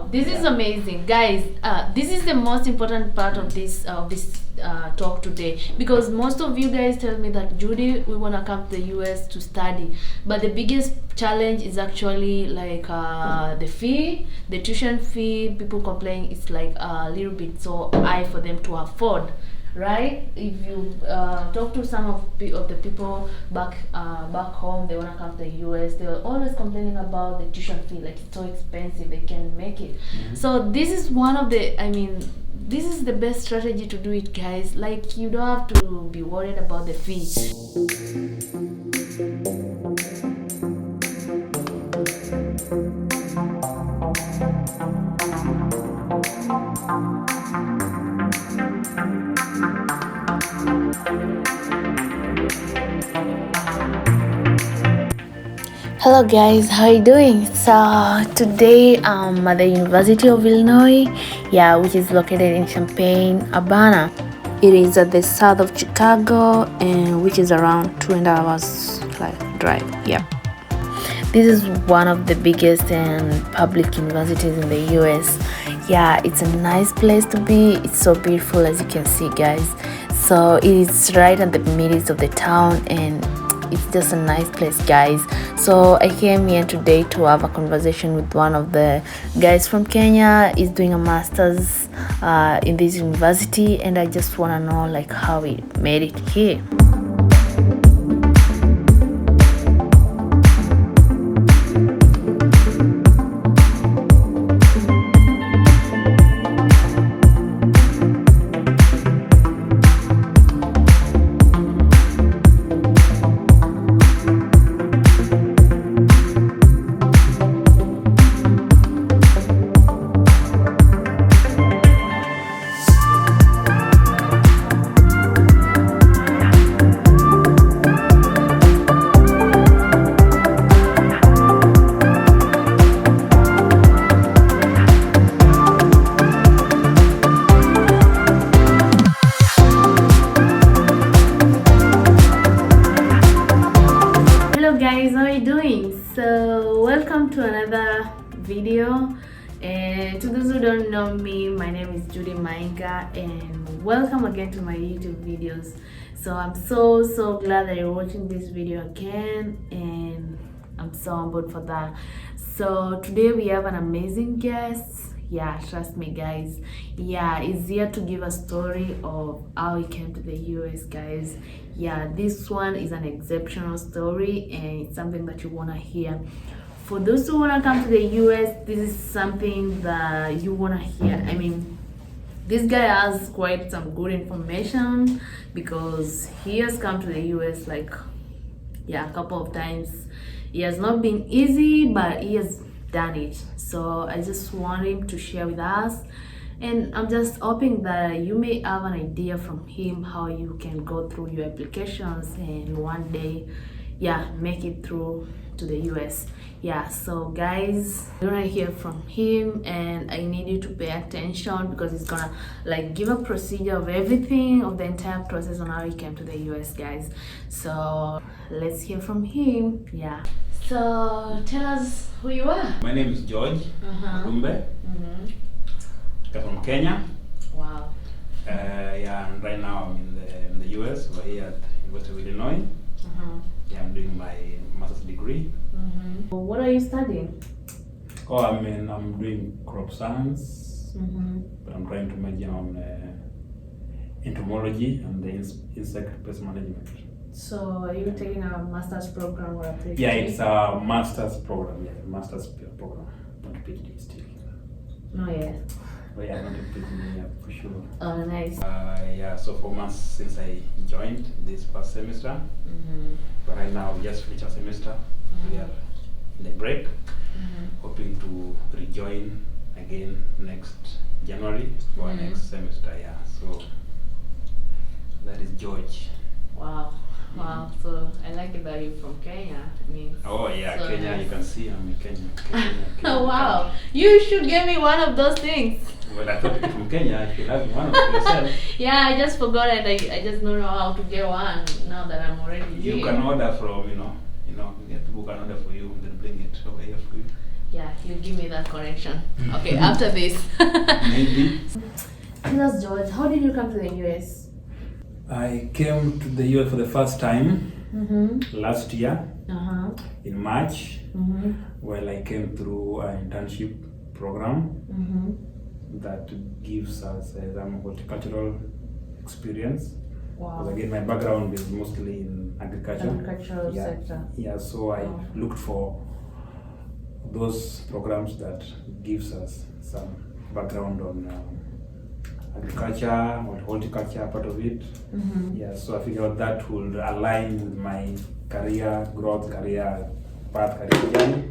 Wow, this is amazing, guys. This is the most important part of this talk today, because most of you guys tell me that, Judy, we want to come to the US to study, but the biggest challenge is actually like the fee, the tuition fee. People complain it's like a little bit so high for them to afford. Right? If you talk to some of the people back home, they want to come to the US, they're always complaining about the tuition fee, like it's so expensive, they can't make it. So this is one of the, this is the best strategy to do it, guys. Like, you don't have to be worried about the fee. Hello guys, how are you doing? So today I'm at the University of Illinois, which is located in Champaign-Urbana. It is at the south of Chicago, and which is around 2.5 hours drive. This is one of the biggest and public universities in the US. It's a nice place to be. It's so beautiful, as you can see, guys. So it is right at the middle of the town, and it's just a nice place, guys. So I came here today to have a conversation with one of the guys from Kenya. He's doing a master's in this university, and I just want to know like how he made it here. Guys, how are you doing? So welcome to another video, and to those who don't know me, my name is Judy Mainga, and welcome again to my YouTube videos. So I'm so glad that you're watching this video again, and I'm so humbled for that. So today we have an amazing guest. Trust me, guys. He's here to give a story of how he came to the US, guys. This one is an exceptional story, and it's something that you want to hear. For those who want to come to the US, this is something that you want to hear. This guy has quite some good information, because he has come to the US a couple of times. It has not been easy, but he has done it. So I just want him to share with us, and I'm just hoping that you may have an idea from him how you can go through your applications and one day make it through to the US. So guys, you're gonna hear from him, and I need you to pay attention, because he's gonna give a procedure of everything, of the entire process on how he came to the US, guys. So let's hear from him. So tell us who you are. My name is George Rumbe. I'm from Kenya. Wow. And right now I'm in the US. We're here at University of Illinois. I'm doing my master's degree. What are you studying? I'm doing crop science, but I'm trying to major on entomology and the insect pest management. So are you taking a master's program or a PhD? It's a master's program. Master's program, not a PhD still. No, yet. But not a PhD, for sure. Oh, nice. So 4 months since I joined this past semester. But right now we just finished our semester. We are in the break, hoping to rejoin again next January for our next semester. So that is George. Wow. So I like it that you're from Kenya. So Kenya, you can see I'm in Kenya. Oh wow, you should give me one of those things. Well, I thought you're from Kenya, I should have one of yourself. I just forgot it. I just don't know how to get one now that I'm already here. You can order from, people can order for you and then bring it over here for you. Yeah, you give me that connection. Okay, after this. Maybe. Tell us, George, how did you come to the US? I came to the US for the first time last year in March. Well, I came through an internship program that gives us some horticultural experience. Wow. Because again, my background is mostly in agriculture. Agricultural sector. Yeah, so I looked for those programs that gives us some background on agriculture or horticulture, part of it. Yeah, so I figured that would align with my career growth, career path, career journey.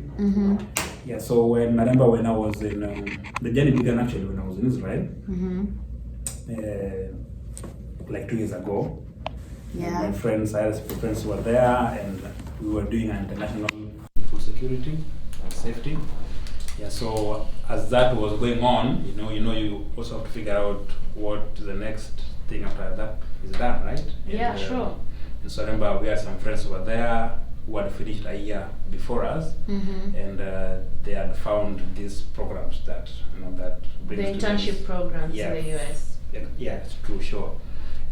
Yeah, so I remember when I was in, the journey began actually when I was in Israel, like 2 years ago. Yeah. My friends, I had friends who were there, and we were doing international food security and safety. Yeah, so as that was going on, you also have to figure out what the next thing after that is done, right? Yeah, and, sure. And so I remember we had some friends who were there who had finished a year before us, and they had found these programs that that brings the internship programs in the US. Yeah, it's true, sure.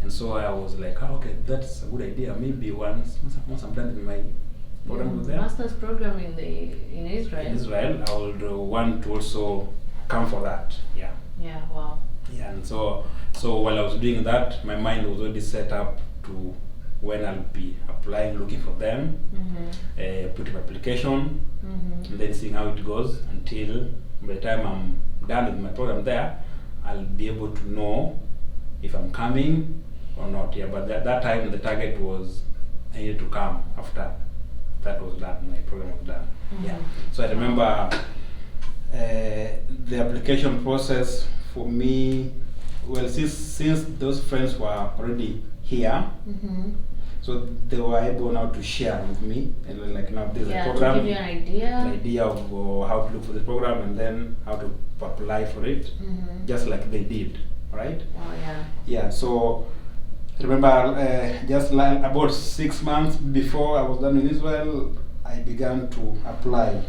And so I was like, okay, that's a good idea. Maybe once I'm done with my program with them, master's program in Israel. In Israel, I would want to also come for that. Yeah. Yeah. Wow. Yeah, and so while I was doing that, my mind was already set up to when I'll be applying, looking for them, putting my application, and then seeing how it goes until by the time I'm done with my program there, I'll be able to know if I'm coming or not. Yeah, but at that time the target was I needed to come after that was done, my program was done. Yeah. So I remember the application process for me, well, since those friends were already here, so they were able now to share with me, and like now there's a program, to give you an idea of how to look for the program and then how to apply for it, just like they did, right? Oh yeah. Yeah. So I remember just like about 6 months before I was done in Israel, I began to apply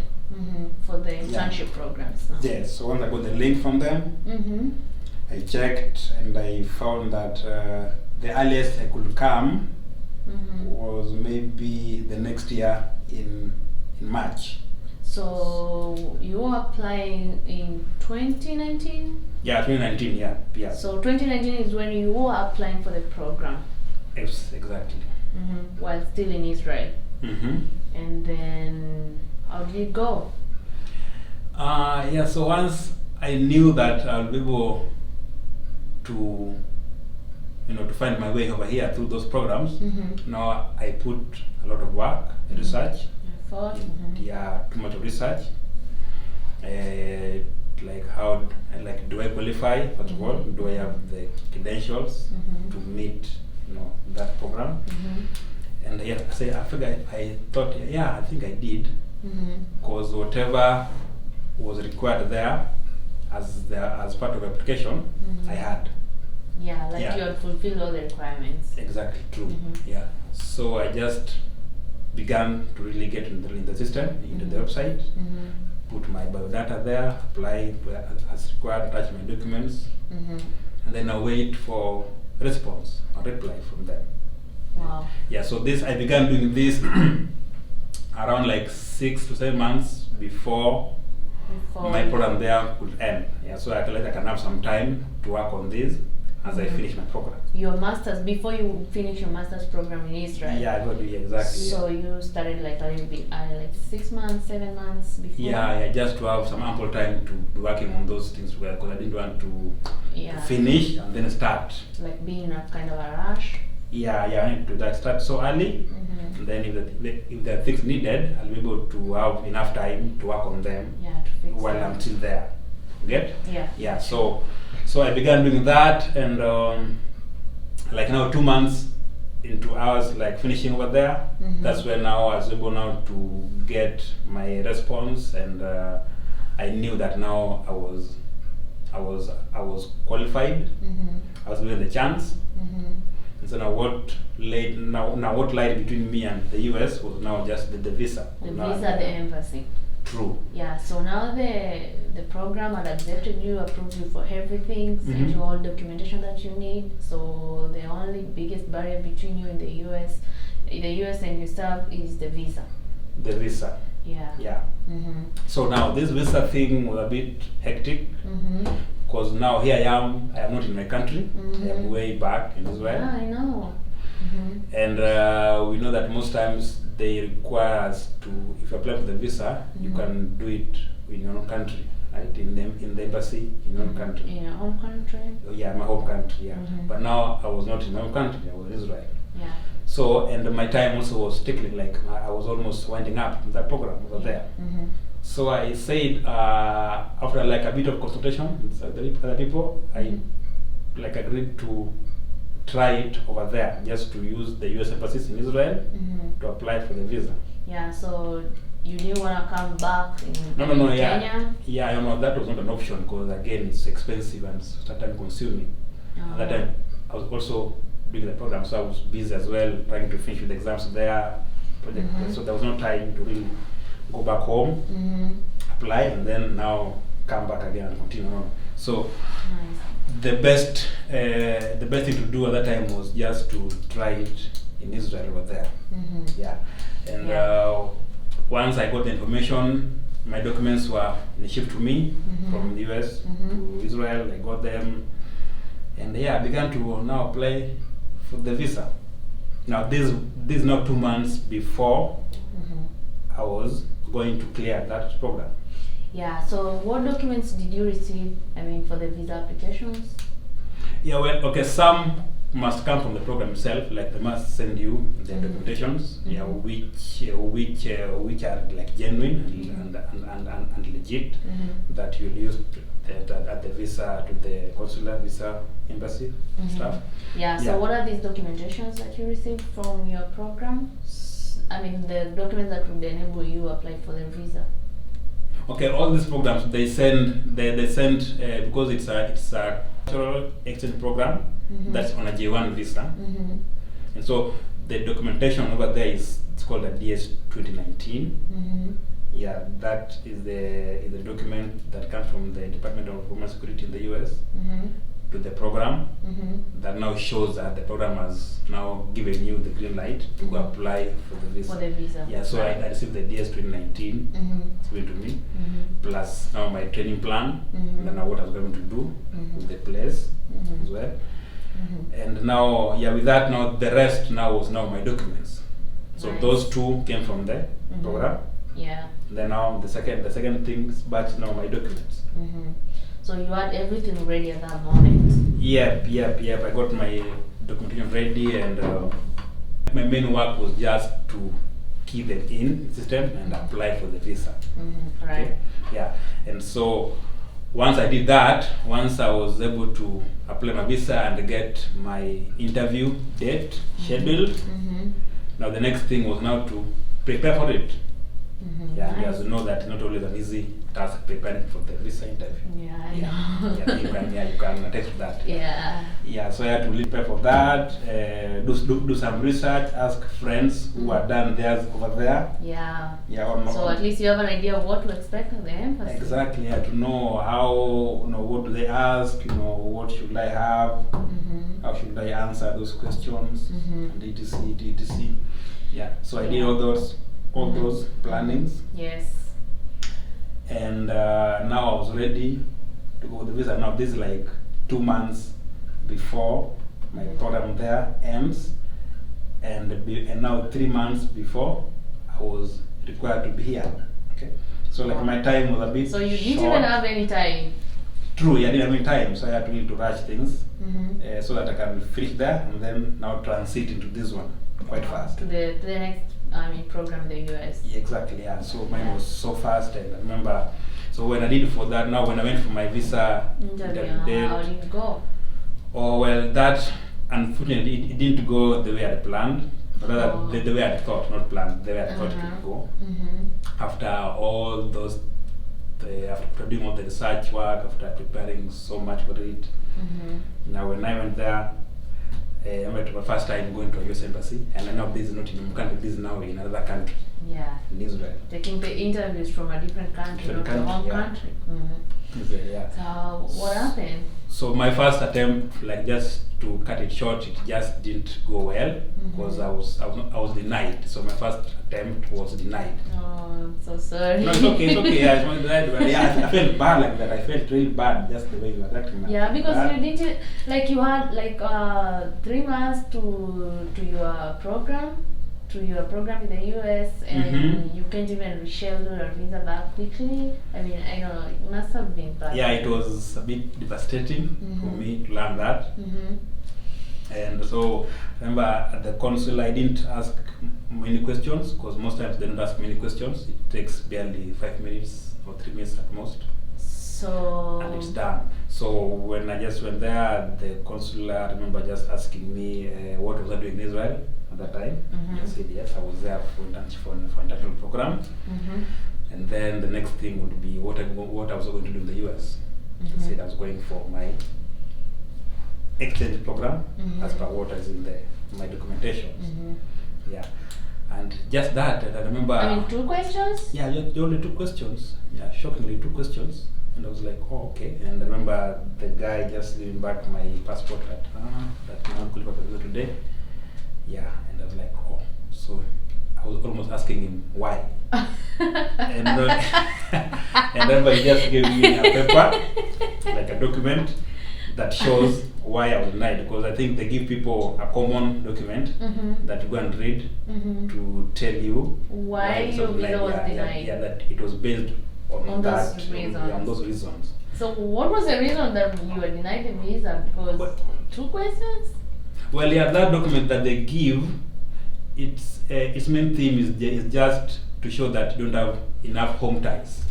for the internship programs. Yes. So once I got the link from them, I checked and I found that the earliest I could come was maybe the next year in March. So you were applying in 2019? Yeah, 2019, yeah. So 2019 is when you were applying for the program? Yes, exactly. While still in Israel? And then how did it go? Yeah, so once I knew that I'll be able to to find my way over here through those programs, now I put a lot of work, research. Effort. Yeah, too much of research. Like how, like, do I qualify? First of all, do I have the credentials to meet, that program? And yeah, I thought, I think I did, because whatever was required there as part of the application, I had. Yeah, like you had fulfilled all the requirements. Exactly, true. Yeah. So I just began to really get into the system, into the website, put my biodata there, apply as required, attach my documents, and then I wait for response or reply from them. Wow. Yeah, so I began doing this around like 6 to 7 months before my program there could end. Yeah, so I can have some time to work on this as I finish my program. Your master's, before you finish your master's program in Israel? Yeah, I got it, exactly. So you started like a little bit, like 6 months, 7 months before? Yeah, just to have some ample time to be working on those things, because I didn't want to finish and then start. Like being in a kind of a rush? Yeah, I need to start so early, and then if there are things needed, I'll be able to have enough time to work on them to fix while I'm still there. Get? Yeah. Yeah. So I began doing that, and like now 2 months into hours like finishing over there, that's when now I was able now to get my response, and I knew that now I was qualified. I was given the chance. And so now what lied between me and the US was now just the visa. The visa, the embassy. True. Yeah, so now the program had accepted you, approved you for everything, sent you all documentation that you need. So the only biggest barrier between you and the US and your staff is the visa. The visa. Yeah. Yeah. So now this visa thing was a bit hectic because now here I am not in my country. I am way back in Israel. Yeah, I know. And we know that most times they require us to, if you apply for the visa, you can do it in your own country, right? In the embassy in your own country. In your home country? Yeah, my home country, yeah. But now I was not in my home country, I was in Israel. Yeah. So, and my time also was tickling, like I was almost winding up in that program over there. So I said, after like a bit of consultation with other people, I like agreed to try it over there, just to use the US embassies in Israel to apply for the visa. Yeah, so you didn't want to come back in Kenya? Yeah, that was not an option because again it's expensive and time consuming. At that time I was also doing the program, so I was busy as well trying to finish with the exams there, project. So there was no time to really go back home, apply, and then now come back again and continue on. So the best thing to do at that time was just to try it in Israel over there. Yeah, and once I got the information, my documents were shipped to me from the US to Israel. I got them, and I began to now apply for the visa. Now this is now 2 months before I was going to clear that program. Yeah, so what documents did you receive, for the visa applications? Yeah, well, okay, some must come from the program itself, like they must send you the documentations, which are like genuine and legit, that you'll use at the visa, to the consular visa embassy stuff. Yeah, so what are these documentations that you received from your program? The documents that would enable you to apply for the visa. Okay, all these programs they send because it's a cultural exchange program that's on a J1 visa, and so the documentation over there it's called a DS 2019. Yeah, that is the document that comes from the Department of Homeland Security in the US to the program that now shows that the program has now given you the green light to go apply for the visa. For the visa. Yeah, so I received the DS 2019, it's given to me, plus now my training plan, and now what I was going to do with the place as well. And now, with that, now the rest now was now my documents. So those two came from the program. Yeah. Then now the second thing's batch now my documents. So you had everything ready at that moment? Yep. I got my documentation ready, and my main work was just to key them in the system and apply for the visa. Right. Okay? Yeah. And so once I did that, once I was able to apply my visa and get my interview date scheduled, now the next thing was now to prepare for it. Yeah, nice. As you know that not always an easy task preparing for the visa interview. Yeah, I know. You can attest to that. Yeah. So I had to really prepare for that, do some research, ask friends who had done theirs over there. Yeah. So at least you have an idea of what to expect of the embassy. Exactly. To know how, what do they ask, what should I have, how should I answer those questions, and etc. Yeah. So I did all those plannings. Yes. And now I was ready to go with the visa. Now this is like 2 months before my program there ends, and now 3 months before I was required to be here. Okay. So like my time was a bit So you didn't short. even have any time. True, I didn't have any time, so I had to rush things so that I can finish there and then now transit into this one quite fast. To the next program in the US. Yeah, exactly, yeah. So mine was so fast, and I remember, so when I did for that, now when I went for my visa interview, how did it go? Oh, well, that, unfortunately, it didn't go the way I planned, but rather the way I thought, not planned, the way I thought it would go. After all those, after doing all the research work, after preparing so much for it, now when I went there, I went for my first time going to a US embassy, and I know this is not in my country, this is now in another country. in Israel. Taking the interviews from a different country, not the home country. Yeah. So what happened? So my first attempt, like just to cut it short, it just didn't go well because I was denied. So my first attempt was denied. Oh, I'm so sorry. No, it's okay. Yeah, it's not denied, but yeah, I felt bad like that. I felt really bad just the way you were acting. Yeah, because you didn't like you had like 3 months to your program. In the US, and you can't even reschedule or visa that quickly. I mean, I don't know, it must have been bad. Yeah, it was a bit devastating for me to learn that. And so, remember at the consul, I didn't ask many questions because most times they don't ask many questions. It takes barely 5 minutes or 3 minutes at most. So and it's done. So when I just went there, the consul, I remember just asking me what was I doing in Israel at that time. I said yes, I was there for Internship Programs. And then the next thing would be what I was going to do in the US. I said I was going for my exchange program as per what is in my documentations. Yeah. And just that, and I remember... I mean, 2 questions? Yeah, only 2 questions. Yeah, shockingly 2 questions. And I was like, oh, okay. And I remember the guy just giving back my passport that man could go today. Yeah, and I was like, oh. So I was almost asking him why. and then he just gave me a paper, like a document that shows why I was denied, because I think they give people a common document that you go and read to tell you why your visa was denied. Yeah, that it was based on those reasons. On those reasons. So what was the reason that you were denied the visa? Because 2 questions? Well, yeah, that document that they give, its main theme is just to show that you don't have enough home ties.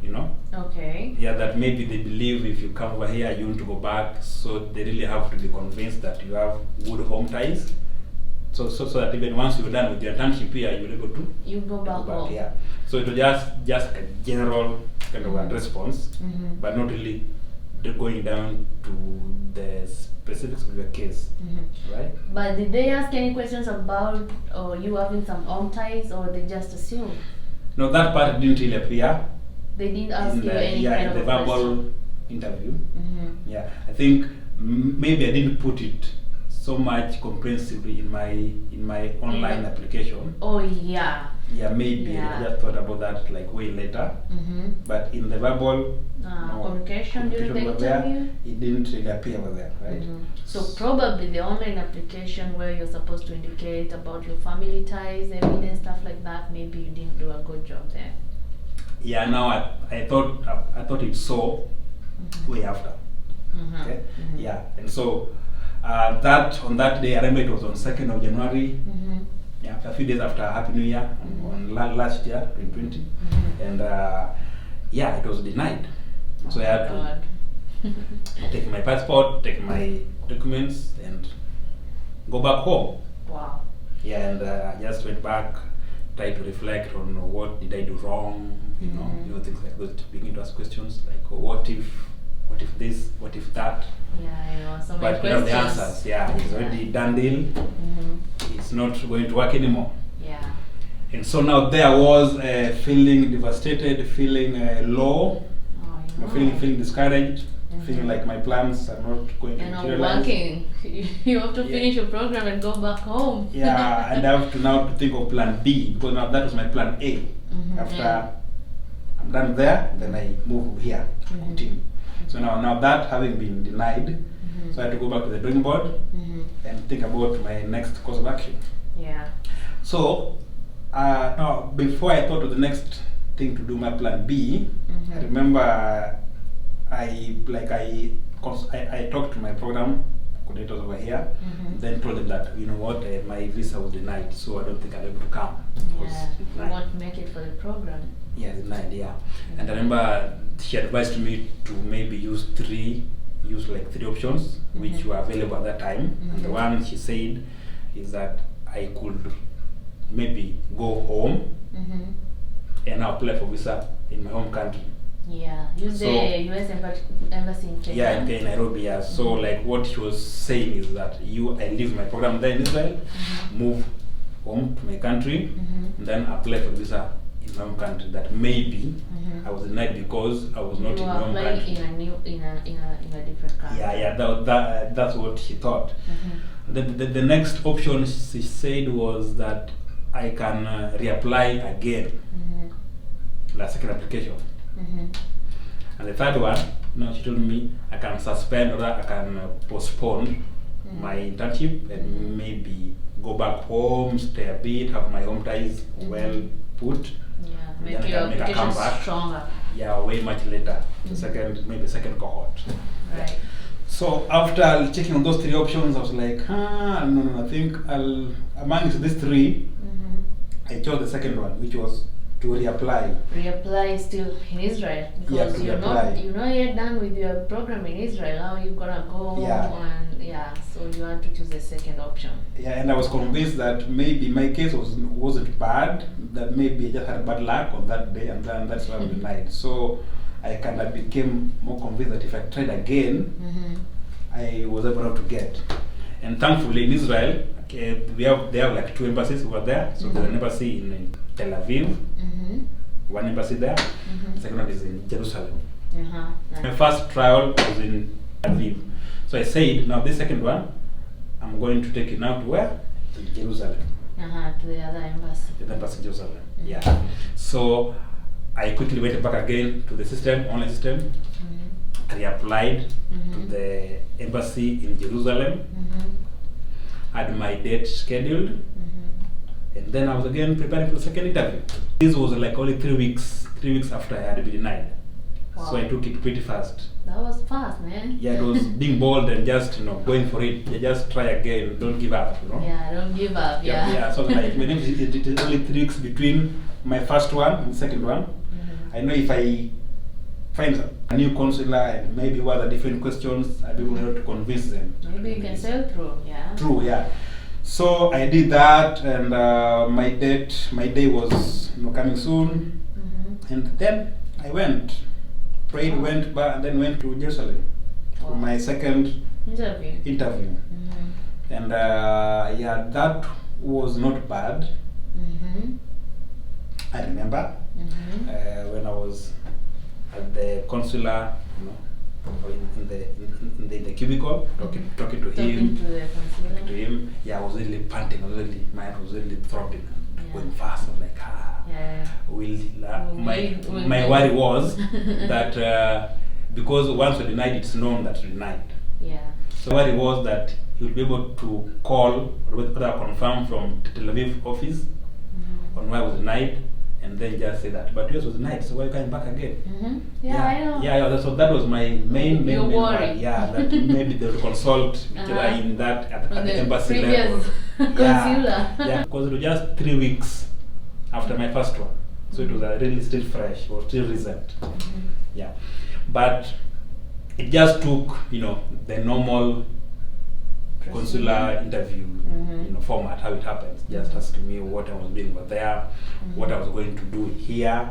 You know? Okay. Yeah, that maybe they believe if you come over here, you want to go back, so they really have to be convinced that you have good home ties. So that even once you're done with your internship here, you're able to go back home. Yeah. So it was just a general kind of a response, but not really going down to the specifics of your case, right? But did they ask any questions about you having some home ties, or they just assumed? No, that part didn't really appear. They didn't ask you any kind of the verbal interview. Yeah, I think maybe I didn't put it so much comprehensively in my online application. Oh yeah. Yeah, maybe I just thought about that like way later. But in the verbal communication during the interview, it didn't really appear over there, right? So probably the online application where you're supposed to indicate about your family ties, evidence, stuff like that, maybe you didn't do a good job there. Yeah, now I thought it so way after. Okay. Yeah, and so that on that day, I remember it was on 2nd of January. Yeah, a few days after Happy New Year on last year, 2020, and yeah, it was denied. So I had to take my passport, take my documents, and go back home. Wow. Yeah, and I just went back, tried to reflect on what did I do wrong, you know, things like that. Begin to ask questions like, oh, what if this, what if that? Yeah, you know, so many but questions. The answers, it's already done deal. It's not going to work anymore. Yeah. And so now there was feeling devastated, feeling low, feeling discouraged, feeling like my plans are not going to materialize. Working. You have to finish your program and go back home. Yeah, and I have to now think of plan B, because now that was my plan A. After I'm done there, then I move here to continue. So now that having been denied, so I had to go back to the drawing board and think about my next course of action. Yeah. So now before I thought of the next thing to do, my plan B, I remember I talked to my program coordinators over here, then told them that, you know what, my visa was denied, so I don't think I'll be able to come. Yeah, you won't make it for the program. Yeah, denied, yeah. And I remember she advised me to maybe use 3 options which were available at that time. And the one she said is that I could maybe go home and apply for visa in my home country. Yeah, use the US embassy in Kenya. Yeah, in Nairobi, yeah. So like what she was saying is that I leave my program there in Israel, move home to my country, and then apply for visa in my home country. That maybe I was denied because I was not in my home country. In a different country. That's what she thought. The next option she said was that I can reapply again, the second application. And the third one, she told me I can suspend or I can postpone my internship and maybe go back home, stay a bit, have my home ties well put. Make your application stronger. Yeah, way much later. The second cohort. Right. So after checking on those three options, I was like, no, I think amongst these three, I chose the second one, which was to reapply. Reapply still in Israel because you're not yet done with your program in Israel. How are you gonna go? So you want to choose the second option. Yeah, and I was convinced that maybe my case wasn't bad. That maybe I just had bad luck on that day, and then that's why I was denied. So I kind of became more convinced that if I tried again, I was able to get. And thankfully in Israel, they have like 2 embassies over there. So there's an embassy in Tel Aviv, one embassy there, the second one is in Jerusalem. My first trial was in Tel Aviv. So I said, now this second one, I'm going to take it now to where? To Jerusalem. To the other embassy. The embassy in Jerusalem, So I quickly went back again to the system, online system. I reapplied to the embassy in Jerusalem. Had my date scheduled, and then I was again preparing for the second interview. This was like only 3 weeks after I had been denied. Wow. So I took it pretty fast. That was fast, man. Yeah, it was being bold and just going for it. You just try again, don't give up. Yeah, don't give up. Yeah. So like when it is only 3 weeks between my first one and the second one. I know if I find a new consular and maybe what are different questions, I'll be able to convince them. Maybe you can sail through, True, yeah. So I did that, and my day was coming soon, and then I prayed, went back, and then went to Jerusalem for my second interview. And that was not bad. I remember when I was at the consular, in the cubicle, talking to him. Yeah, I was really panting. My heart was really throbbing, going fast. I'm like, my worry was that because once you're denied, it's known that you're denied. Yeah. So worry was that you'll be able to call or confirm from the Tel Aviv office on why I was denied, and then just say that. But yours was denied, so why are you coming back again? I know. Yeah, so that was my main worry. That maybe they will consult in that at the embassy level. Consular. Because it was just 3 weeks after my first one, so it was really still fresh or still recent. But it just took the normal consular interview format, how it happens, just asking me what I was doing over there, what I was going to do here,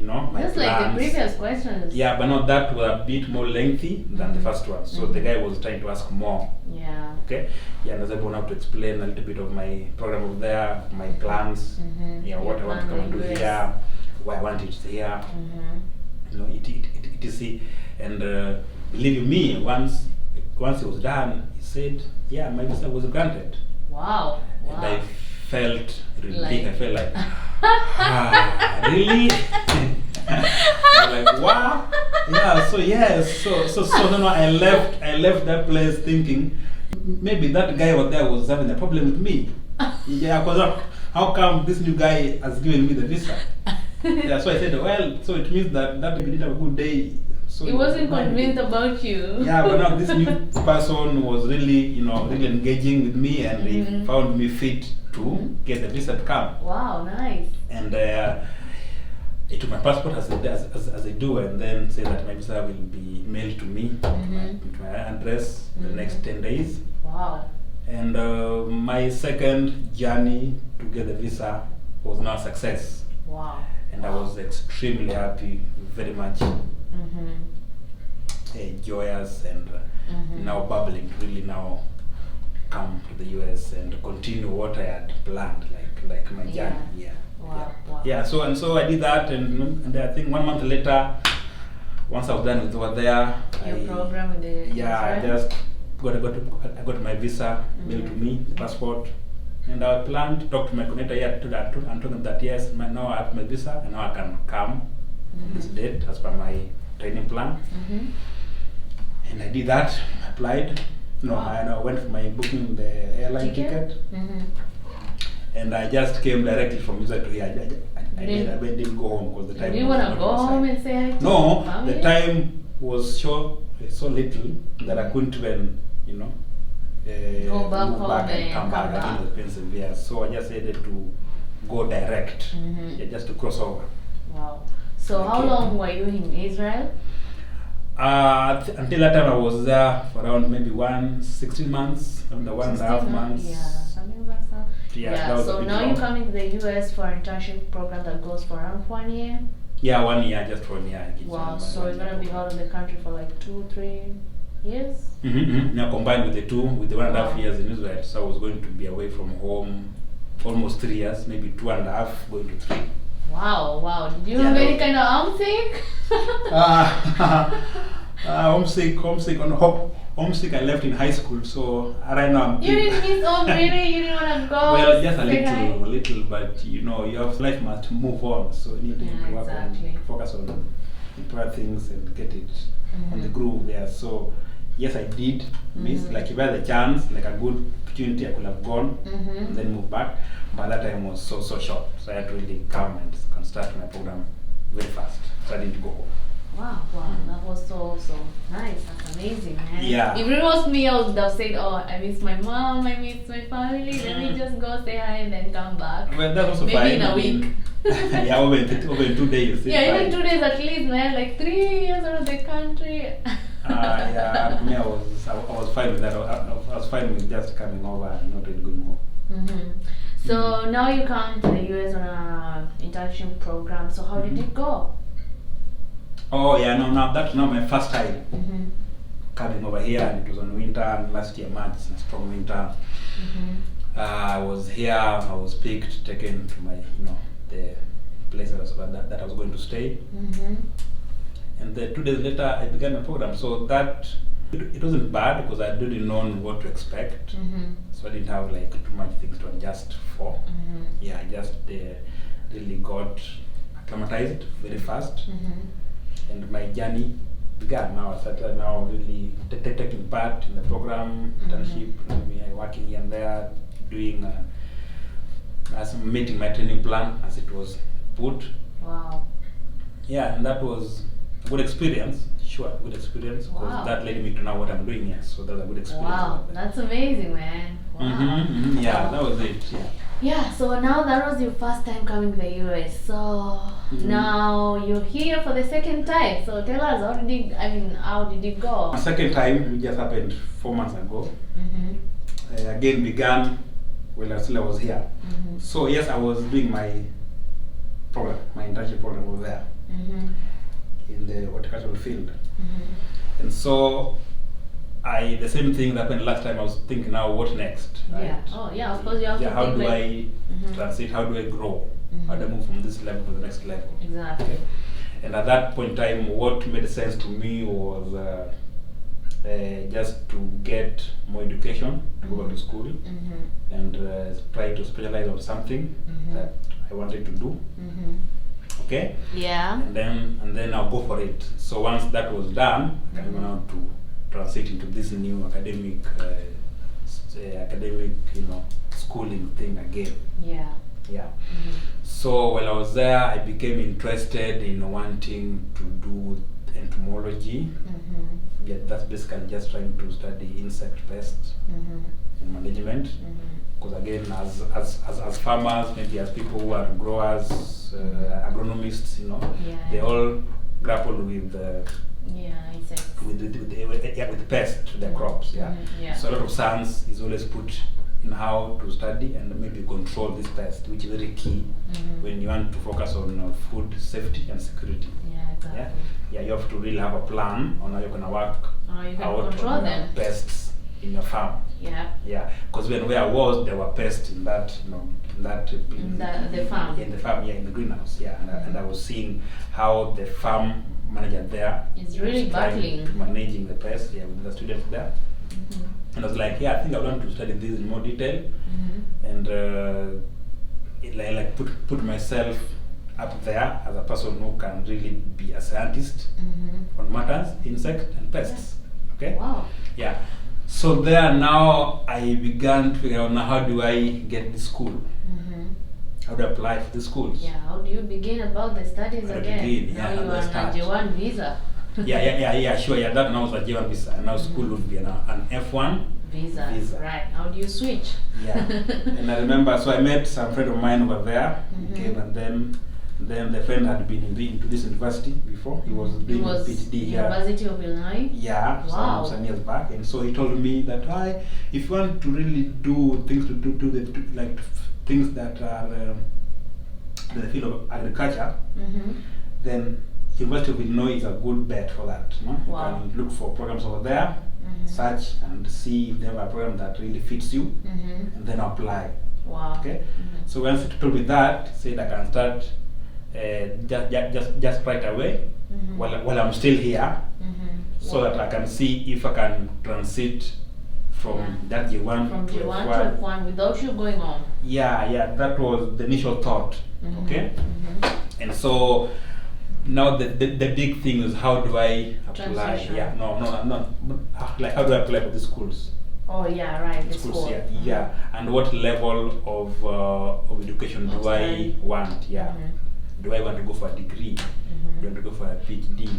my just plans. Like the previous questions. Yeah, but not that was a bit more lengthy than the first one. So the guy was trying to ask more. Yeah. Okay. Yeah, and I was able now to explain a little bit of my program over there, my plans, what I want to come and do here, why I want it here. Etc. And believe me, once it was done, he said, my visa was granted. Wow. And I felt relief. I felt like, really? I'm like, wow. Yeah, so yes. So no, I left that place thinking maybe that guy over there was having a problem with me. Because how come this new guy has given me the visa? So I said, well, so it means that we did have a good day. So he wasn't convinced about you. But now this new person was really, really engaging with me, and he found me fit to get the visa to come. Wow, nice. And he took my passport as I do, and then said that my visa will be mailed to me, to my address, the next 10 days. Wow. And my second journey to get the visa was now a success. Wow. And I was extremely happy, very much joyous, and now bubbling, really now come to the US and continue what I had planned, like my journey. Yeah. Wow. Yeah. So I did that, and I think 1 month later, once I was done with over there, Your program with the I just got my visa mailed to me, the passport, and I planned to talk to my connector here and told them that yes, now I have my visa and now I can come on this date as per my training plan. And I did that. I applied. I went for my booking the airline ticket. And I just came directly from visa to here. I didn't go home because the time. Do you want to go home and say hi to No, family? the time was so little that I couldn't even, go back move home back and come back. back. Again, expensive, yeah. So I just decided to go direct, just to cross over. Wow. So how long were you in Israel? Until that time I was there for around maybe 16 months, under 1.5 months. Yeah, something like that. Yeah, so now you're coming to the US for an internship program that goes for around 1 year? Yeah, 1 year, just 1 year. Wow, so you're going to be out of the country for like 2-3 years? Now combined with the 1.5 years in Israel, so I was going to be away from home almost 3 years, maybe 2.5, going to 3. Wow. Did you have any kind of homesick? Homesick I left in high school, so right now You didn't miss home really? You didn't want to go? well, just a little, but your life must move on, so you need to work on, focus on important things and get it on the groove there. So yes, I did miss, like if I had the chance, like a good opportunity, I could have gone and then move back, but that time was so short, so I had to really come and start my program very fast, so I didn't go home. Wow, that was so nice. That's amazing, man. Yeah. If it was me, I would have said, I miss my mom, I miss my family, let me just go say hi and then come back. Well, that's also maybe fine. in a week. Yeah, over in 2 days. Yeah, even 2 days at least, man. Like 3 years out of the country. Yeah, me, I was fine with that. I was fine with just coming over and not really going home. So now you come to the US on an internship program. So how did it go? Oh yeah, that's now my first time coming over here, and it was on winter, last year March, a strong winter. I was here, I was picked, taken to my, the place that I was going to stay. And then 2 days later, I began my program. So that, it wasn't bad because I didn't know what to expect. So I didn't have like too much things to adjust for. Yeah, I just really got acclimatized very fast. And my journey began. Now I started really taking part in the program, internship, working here and there, doing, meeting my training plan as it was put. Wow. Yeah, and that was a good experience. Sure, good experience, because that led me to know what I'm doing here. So that was a good experience. Wow, that's amazing, man. Wow. Yeah, that was it. Yeah, so now that was your first time coming to the US. So now you're here for the second time. So tell us, how did it go? The second time, it just happened 4 months ago. Again began when I was here. So yes, I was doing my program, my internship program over there in the horticultural field. And so the same thing that happened last time. I was thinking, now what next? Right? Yeah. Oh yeah, of course you have to how think do I transit? How do I grow? How do I move from this level to the next level? Exactly. Okay. And at that point in time, what made sense to me was just to get more education, to go back to school, and try to specialize on something that I wanted to do. Okay. Yeah. And then I'll go for it. So once that was done, I can go now to transit into this new academic, schooling thing again. Yeah. Yeah. So while I was there, I became interested in wanting to do entomology. Yeah, that's basically just trying to study insect pests and management. Because again, as farmers, maybe as people who are growers, agronomists, they all grapple with insects. with pests to their crops. So a lot of science is always put in how to study and maybe control this pest, which is very key when you want to focus on food safety and security. Yeah, exactly. Yeah, you have to really have a plan on how you're going to work you can out control on them. Pests in your farm. Yeah. Yeah, because where I was, there were pests in that, the farm. In the farm, yeah, in the greenhouse, yeah. And I was seeing how the farm manager there is really battling to managing the pests, yeah, with the students there. And I was like, yeah, I think I want to study this in more detail, and put myself up there as a person who can really be a scientist on matters, insect and pests. Okay. Wow. Yeah. So there now I began to figure out, now how do I get the school? How do I apply for the schools? Yeah, how do you begin about the studies again? Now you are on a J1 visa. Sure. Yeah, that now was a J1 visa. And now school would be an F1 visa. Right. How do you switch? Yeah. And I remember, so I met some friend of mine over there. He came, and then the friend had been into this university before. He was doing a PhD here. University of Illinois? Yeah, wow. some years back. And so he told me that, if you want to really do things things that are in the field of agriculture, then University of Illinois is a good bet for that. Wow. You can look for programs over there, search and see if they have a program that really fits you, and then apply. Wow. Okay. So once he told me that, he said I can start just right away while I'm still here, so that I can see if I can transit from that J1 from to J1 to F1 without you going on. Yeah, that was the initial thought. Okay. And so now the big thing is, how do I apply? Transition. Yeah, no, like how do I apply for the schools? Oh yeah, right. The schools, school. Yeah, and what level of education do I want? Yeah, do I want to go for a degree? Do I want to go for a PhD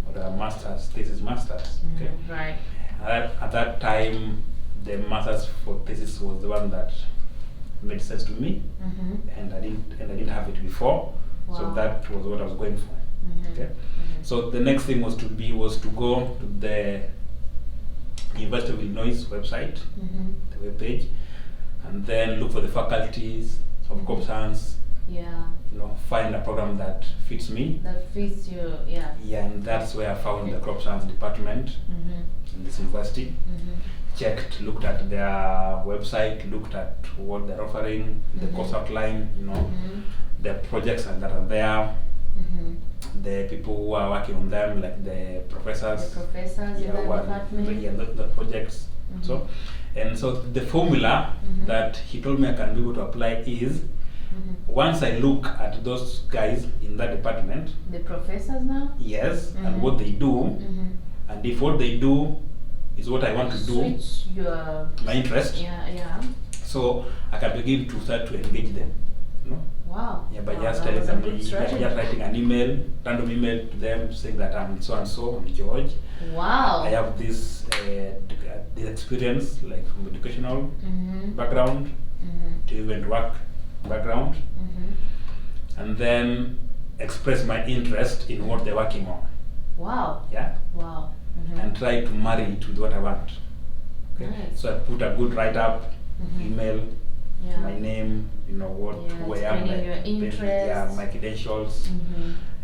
or a master's, thesis masters? Okay, right. At that time, the master's for thesis was the one that made sense to me, and I didn't have it before. Wow. So that was what I was going for. Okay. So the next thing was to go to the University of Illinois website, the web page, and then look for the faculties of crop science. Yeah. Find a program that fits me. That fits you. Yeah. Yeah, and that's where I found the crop science department in this university. Checked, looked at their website, looked at what they're offering, the course outline, the projects that are there, the people who are working on them, like the professors. The professors in the department. The projects. So the formula that he told me I can be able to apply is, once I look at those guys in that department, the professors now? Yes, and what they do, and if what they do is what I want to do, my interest. Yeah. So I can begin to start to engage them. Wow. Yeah, by just telling them, just writing an email, random email to them saying that I'm so and so, I'm George. Wow. I have this experience, like from educational background to even work background, and then express my interest in what they're working on. Wow. Yeah. Wow. And try to marry it with what I want. Okay. Nice. So I put a good write-up, email, my name, who I am, your interest, my credentials,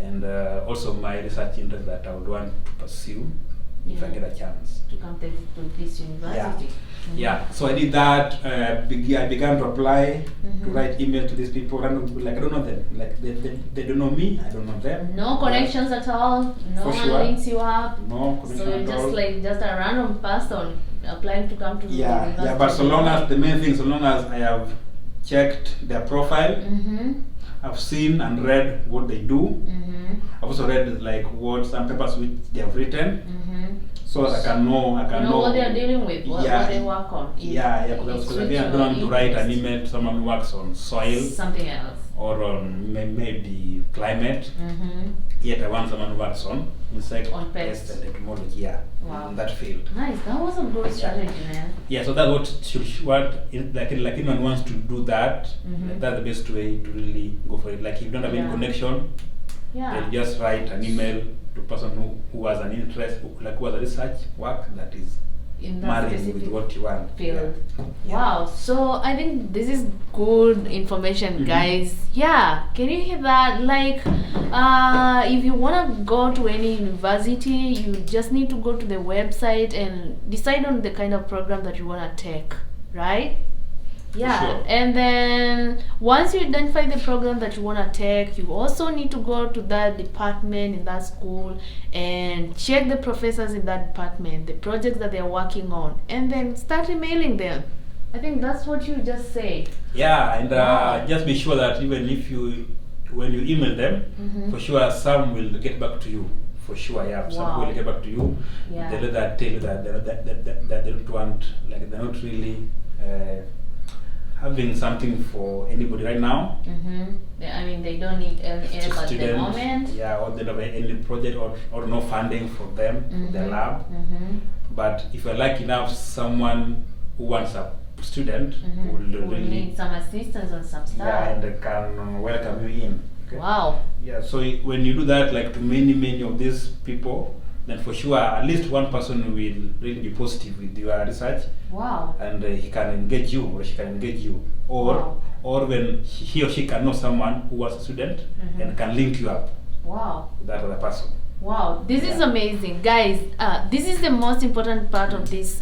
and also my research interest that I would want to pursue if I get a chance to come to this university. Yeah. So I did that. I began to apply, to write email to these people. I don't know them. Like they don't know me. I don't know them. No connections at all. No one links you up. No connection at all. So you're just a random person applying to come to the university. Yeah. But so long as I have checked their profile, I've seen and read what they do. I've also read what some papers which they have written, so that I can know what they are dealing with, what they work on. Because I don't want to write an email to someone who works on soil, something else, or on maybe climate. Yet I want someone who works on insect, pest and entomology, in that field. Nice, that was a good strategy, man. Yeah, so that's what anyone wants to do that. That's the best way to really go for it. Like if you don't have any connection, then just write an email to a person who has an interest, who has a research work that is in that marrying specific with what you want. field. Yeah. Wow, so I think this is good information, guys. Yeah, can you hear that? Like, if you want to go to any university, you just need to go to the website and decide on the kind of program that you want to take, right? Yeah, Sure. and then once you identify the program that you want to take, you also need to go to that department in that school and check the professors in that department, the projects that they're working on, and then start emailing them. I think that's what you just said. Yeah, and Wow. just be sure that even if when you email them, for sure some will get back to you. For sure, yeah. Some Wow. will get back to you. Yeah. They'll tell you that they don't want, like they're not really having something for anybody right now. I mean, they don't need any help at the Students, moment. yeah, or they don't have any project or no funding for them, for their lab. But if you're lucky enough, someone who wants a student will Who really need some assistance on some stuff. yeah, and they can welcome you in. Okay? Wow. Yeah, so when you do that, like to many of these people, then for sure at least one person will really be positive with your research, Wow. and he can engage you or she can engage you, or Wow. or when he or she can know someone who was a student and can link you up Wow. with that other person. Wow, this is Yeah. amazing, guys. This is the most important part of this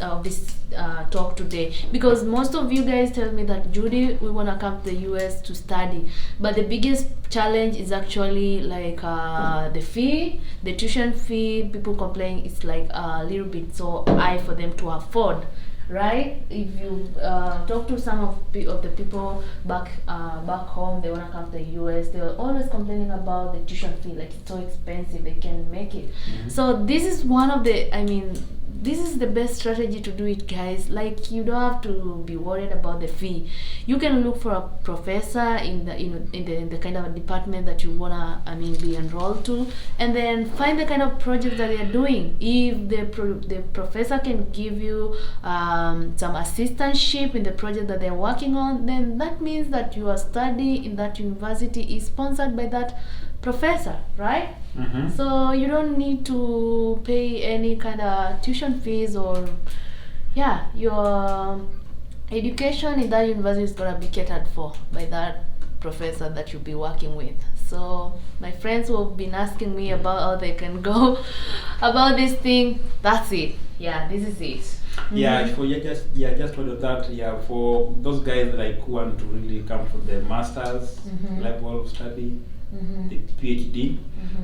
talk today, because most of you guys tell me that, Judy, we want to come to the US to study, but the biggest challenge is actually like the fee, the tuition fee. People complain it's like a little bit so high for them to afford. Right? If you talk to some of the people back home, they want to come to the US, they're always complaining about the tuition fee, like it's so expensive, they can't make it. So this is one of the, I mean, this is the best strategy to do it, guys. Like, you don't have to be worried about the fee. You can look for a professor in the kind of a department that you wanna, I mean, be enrolled to, and then find the kind of project that they are doing. If the professor can give you some assistantship in the project that they're working on, then that means that your study in that university is sponsored by that professor, right? So you don't need to pay any kind of tuition fees, or yeah, your education in that university is gonna be catered for by that professor that you'll be working with. So my friends who have been asking me about how they can go about this thing, that's it. Yeah, this is it. Yeah, for just for that, yeah, for those guys like who want to really come for the masters level of study, the PhD,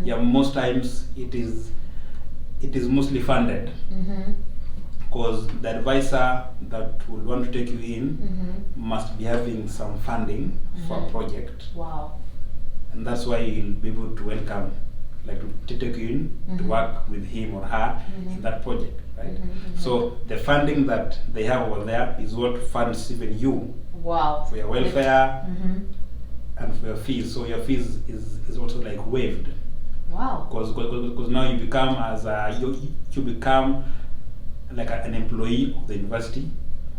yeah, most times it is mostly funded, because the advisor that would want to take you in must be having some funding for a project. Wow. And that's why you'll be able to welcome, like to take you in to work with him or her in that project, right? So the funding that they have over there is what funds even you. Wow. For your welfare and for your fees. So your fees is also like waived. Wow. Because now you become you become like an employee of the university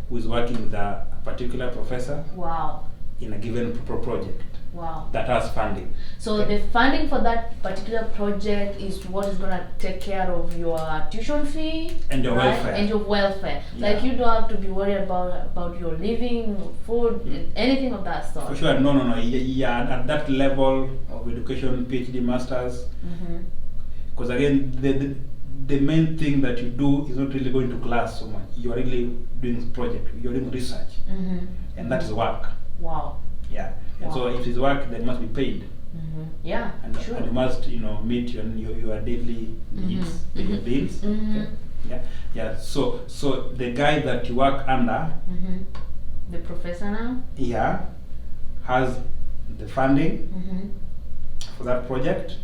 who is working with a particular professor. Wow. In a given project. Wow. That has funding. So the funding for that particular project is what is gonna take care of your tuition fee And your right? welfare. And your welfare. Yeah. Like, you don't have to be worried about your living, food, anything of that sort. For sure, no. Yeah, at that level of education, PhD, masters, because again, the main thing that you do is not really going to class so much. You are really doing project. You're doing research, and that is work. Wow. Yeah. And so if it's work, then it must be paid. Yeah. And Sure. and you must, meet your daily needs, pay your bills. Okay. Yeah. Yeah. So the guy that you work under, The professor now. yeah, has the funding for that project,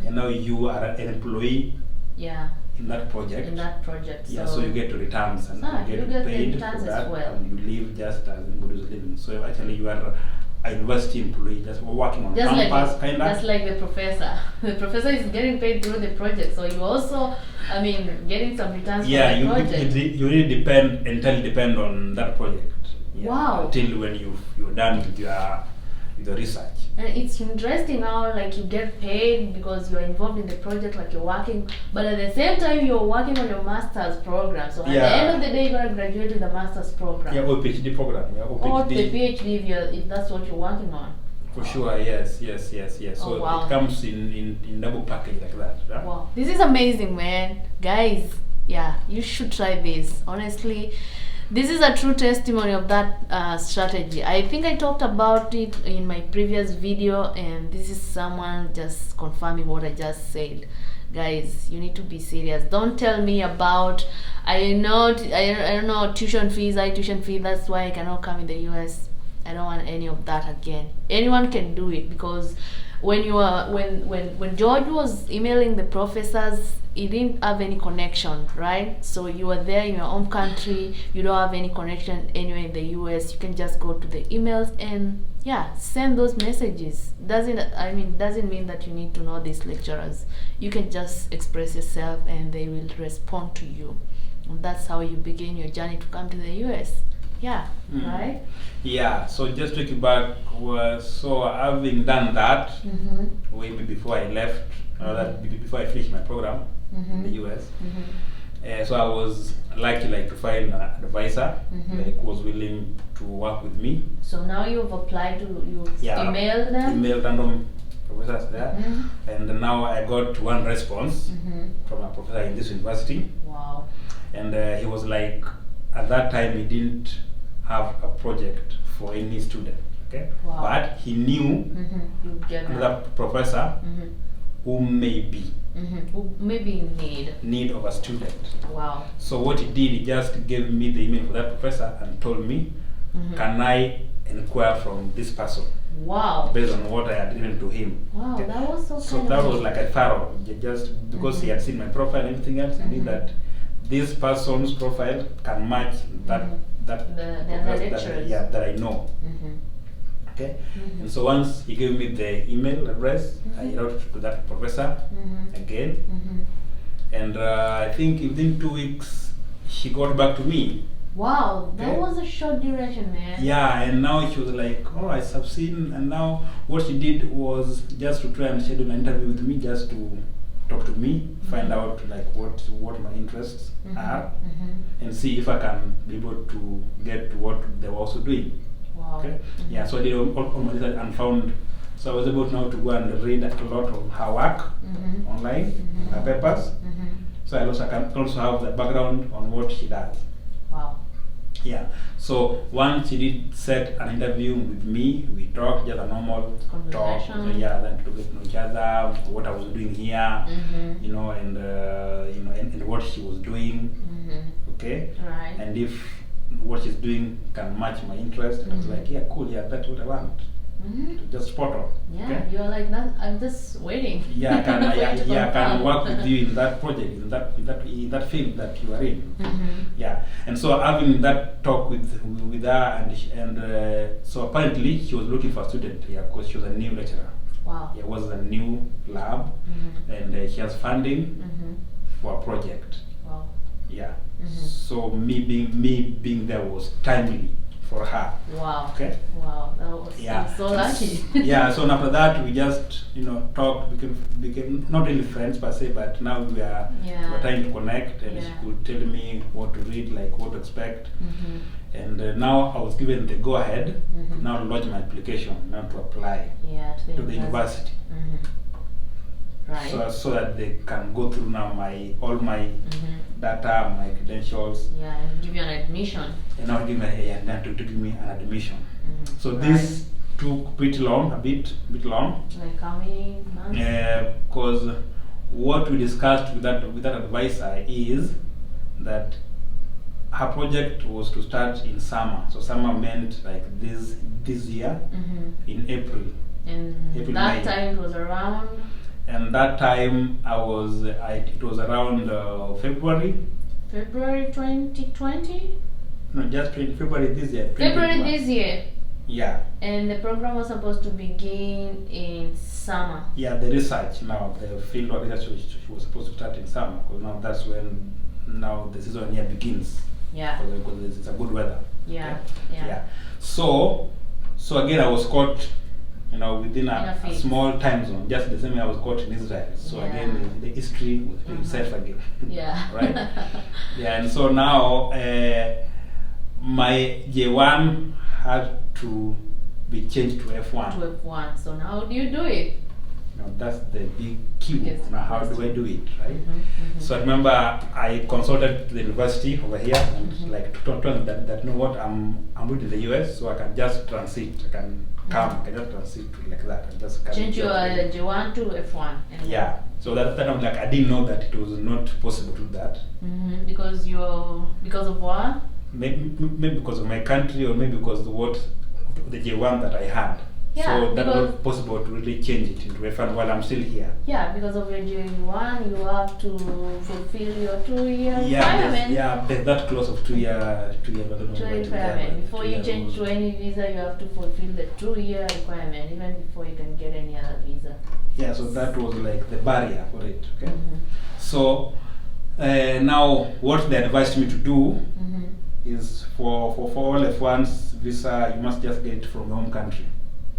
and now you are an employee Yeah. in that project. In that project. Yeah, so you get returns and you you get get the paid returns for that, as well. and you live just as anybody is living. So actually, you are a university employee, just working on campus, kind of. Just like the professor. The professor is getting paid through the project, so you also, I mean, getting some returns from the project. You really entirely depend on that project. Yeah, Wow. Until when you're done with your your research. And it's interesting how like you get paid because you're involved in the project, like you're working, but at the same time you're working on your master's program. So at the end of the day, you're gonna graduate with a master's program. Yeah, or PhD program. Yeah, or the PhD if that's what you're working on. For sure, yes. So wow. It comes in double package like that. Right? Wow, this is amazing, man. Guys, yeah, you should try this. Honestly, this is a true testimony of that strategy. I think I talked about it in my previous video, and this is someone just confirming what I just said. Guys, you need to be serious. Don't tell me about I don't know tuition fees. That's why I cannot come in the US. I don't want any of that again. Anyone can do it, because when George was emailing the professors, he didn't have any connection, right? So you are there in your own country, you don't have any connection anywhere in the US. You can just go to the emails and send those messages. Doesn't mean that you need to know these lecturers. You can just express yourself and they will respond to you. And that's how you begin your journey to come to the US. Right? Yeah, so just to get back, so having done that, way before I left, before I finished my program in the US, so I was lucky to find an advisor who was willing to work with me. So now you've applied you've emailed them? Emailed random professors there, and now I got one response from a professor in this university. Wow. And he was like, at that time he didn't have a project for any student, okay? Wow. But he knew another professor who may be in need of a student. Wow. So what he did, he just gave me the email for that professor and told me, can I inquire from this person? Wow. Based on what I had given to him. Wow, okay? That was so that was like a thorough, just because he had seen my profile and everything else, he knew that this person's profile can match that that I know. Okay, and so once he gave me the email address, I wrote to that professor again, and I think within 2 weeks she got back to me. Wow, that was a short duration, man. Yeah, and now she was like, oh, I have seen, and now what she did was just to try and schedule an interview with me, just to talk to me, find out what my interests are, and see if I can be able to get to what they were also doing. Wow. Okay. Yeah. So I did all my research and found. So I was able now to go and read a lot of her work online, her papers. So I can also have the background on what she does. Wow. Yeah. So once she did set an interview with me, we talked, just a normal talk. Then to get to know each other, what I was doing here, and what she was doing. Okay. Right. And if what she's doing can match my interest, and I was like, yeah, cool, yeah, that's what I want. Just spot on. Yeah, okay? You're like that. I'm just waiting. Yeah, I can work with you in that project, in that field that you are in. Yeah, and so having that talk with her, and so apparently she was looking for a student. Yeah, because she was a new lecturer. Wow. It was a new lab, and she has funding for a project. Wow. Yeah. So me being there was timely for her. Wow. Okay. Wow, that was so lucky. Yeah. So after that, we just talked, became not really friends per se, but now we are trying to connect, and she could tell me what to read, like what to expect, and now I was given the go ahead now to lodge my application, now to apply to the university. Right. So that they can go through now all my data, my credentials. Yeah, and give you an admission. And now give me to give me an admission. So this took pretty long, a bit long. Like how many months? Because what we discussed with that advisor is that her project was to start in summer. So summer meant like this year in April. And April, that May. time it was around. And that time it was around February. February 2020? No, just February this year. February this year. Yeah. And the program was supposed to begin in summer. Yeah, the research now, the fieldwork research was supposed to start in summer, because now that's when the season here begins. Yeah. Because it's a good weather. Yeah. Okay? Yeah. So again, I was caught within a small time zone, just the same way I was caught in Israel. So again, the history will repeat itself again. Yeah. Right? Yeah, and so now my J1 had to be changed to F1. To F1. So now how do you do it? That's the big key. Yes, now how do I do it, right? So I remember I consulted the university over here and like told them that you know what, I'm in the US, so I can just transit. I can come, I can just transit like that. And just change your J1 to F1. Yeah. So that I'm like, I didn't know that it was not possible to do that. Because of what? Maybe because of my country, or maybe because the J1 that I had. Yeah, so that was possible to really change it into F1 while I'm still here. Yeah, because of your J1, you have to fulfill your 2-year requirement. There's that clause of 2-year requirement. Before you change to any visa, you have to fulfill the 2-year requirement, even before you can get any other visa. Yeah, so that was like the barrier for it. Okay. So now what they advised me to do is for all F1's visa, you must just get it from your home country.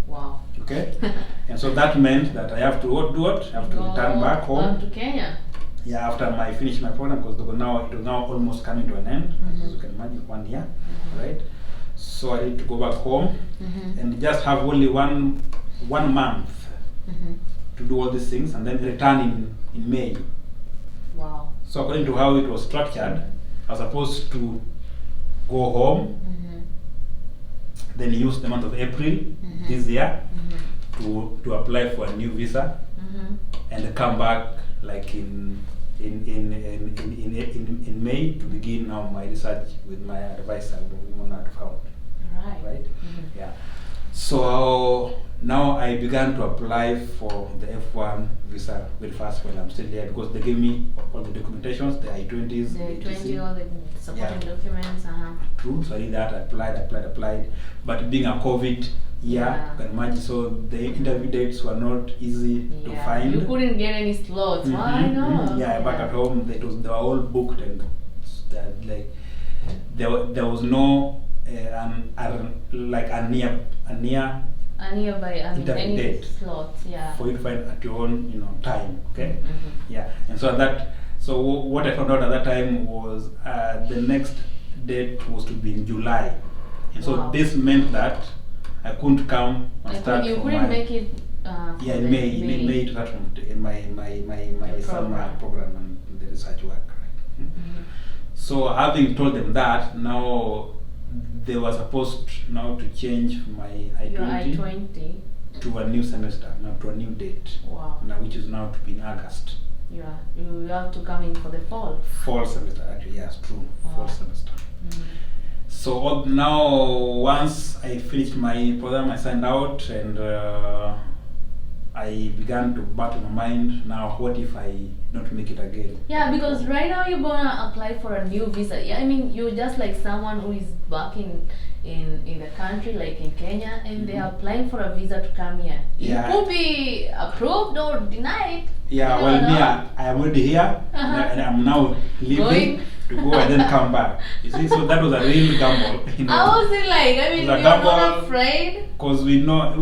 Wow. Okay. And so that meant that I have to do what? I have to return back home. To Kenya. Yeah, after I finished my program, because it was now almost coming to an end, as you can imagine, 1 year, right? So I need to go back home and just have only one month to do all these things, and then return in May. Wow. So according to how it was structured, I was supposed to go home, then use the month of April this year to apply for a new visa, and come back like in May to begin now my research with my advisor, Mona found. Right? Yeah. So now I began to apply for the F1 visa very fast while I'm still there, because they gave me all the documentations, the I-20s, the I-20, all the supporting documents. True. So I did that. I applied. But being a COVID year, you can imagine. So the interview dates were not easy to find. You couldn't get any slots. Why not? Back at home, they were all booked, and there was no a nearby interview date slots, for you to find at your own time. Okay. And so what I found out at that time was the next date was to be in July, and so this meant that I couldn't come and start. You couldn't make it. In May to start in my summer program and the research work. Right? So having told them that, now they were supposed now to change my I-20 to a new semester, now to a new date. Wow. Now, which is now to be in August. You have to come in for the fall. Fall semester, actually, yes, true. Fall semester. So now, once I finished my program, I signed out, and I began to battle my mind. Now, what if I don't make it again? Yeah, because right now you're gonna apply for a new visa. Yeah, I mean, you're just like someone who is back in the country, like in Kenya, and they are applying for a visa to come here. It could be approved or denied. Yeah, I am already here, and I'm now leaving to go and then come back. You see, so that was a real gamble. I wasn't you're not afraid? Because we know,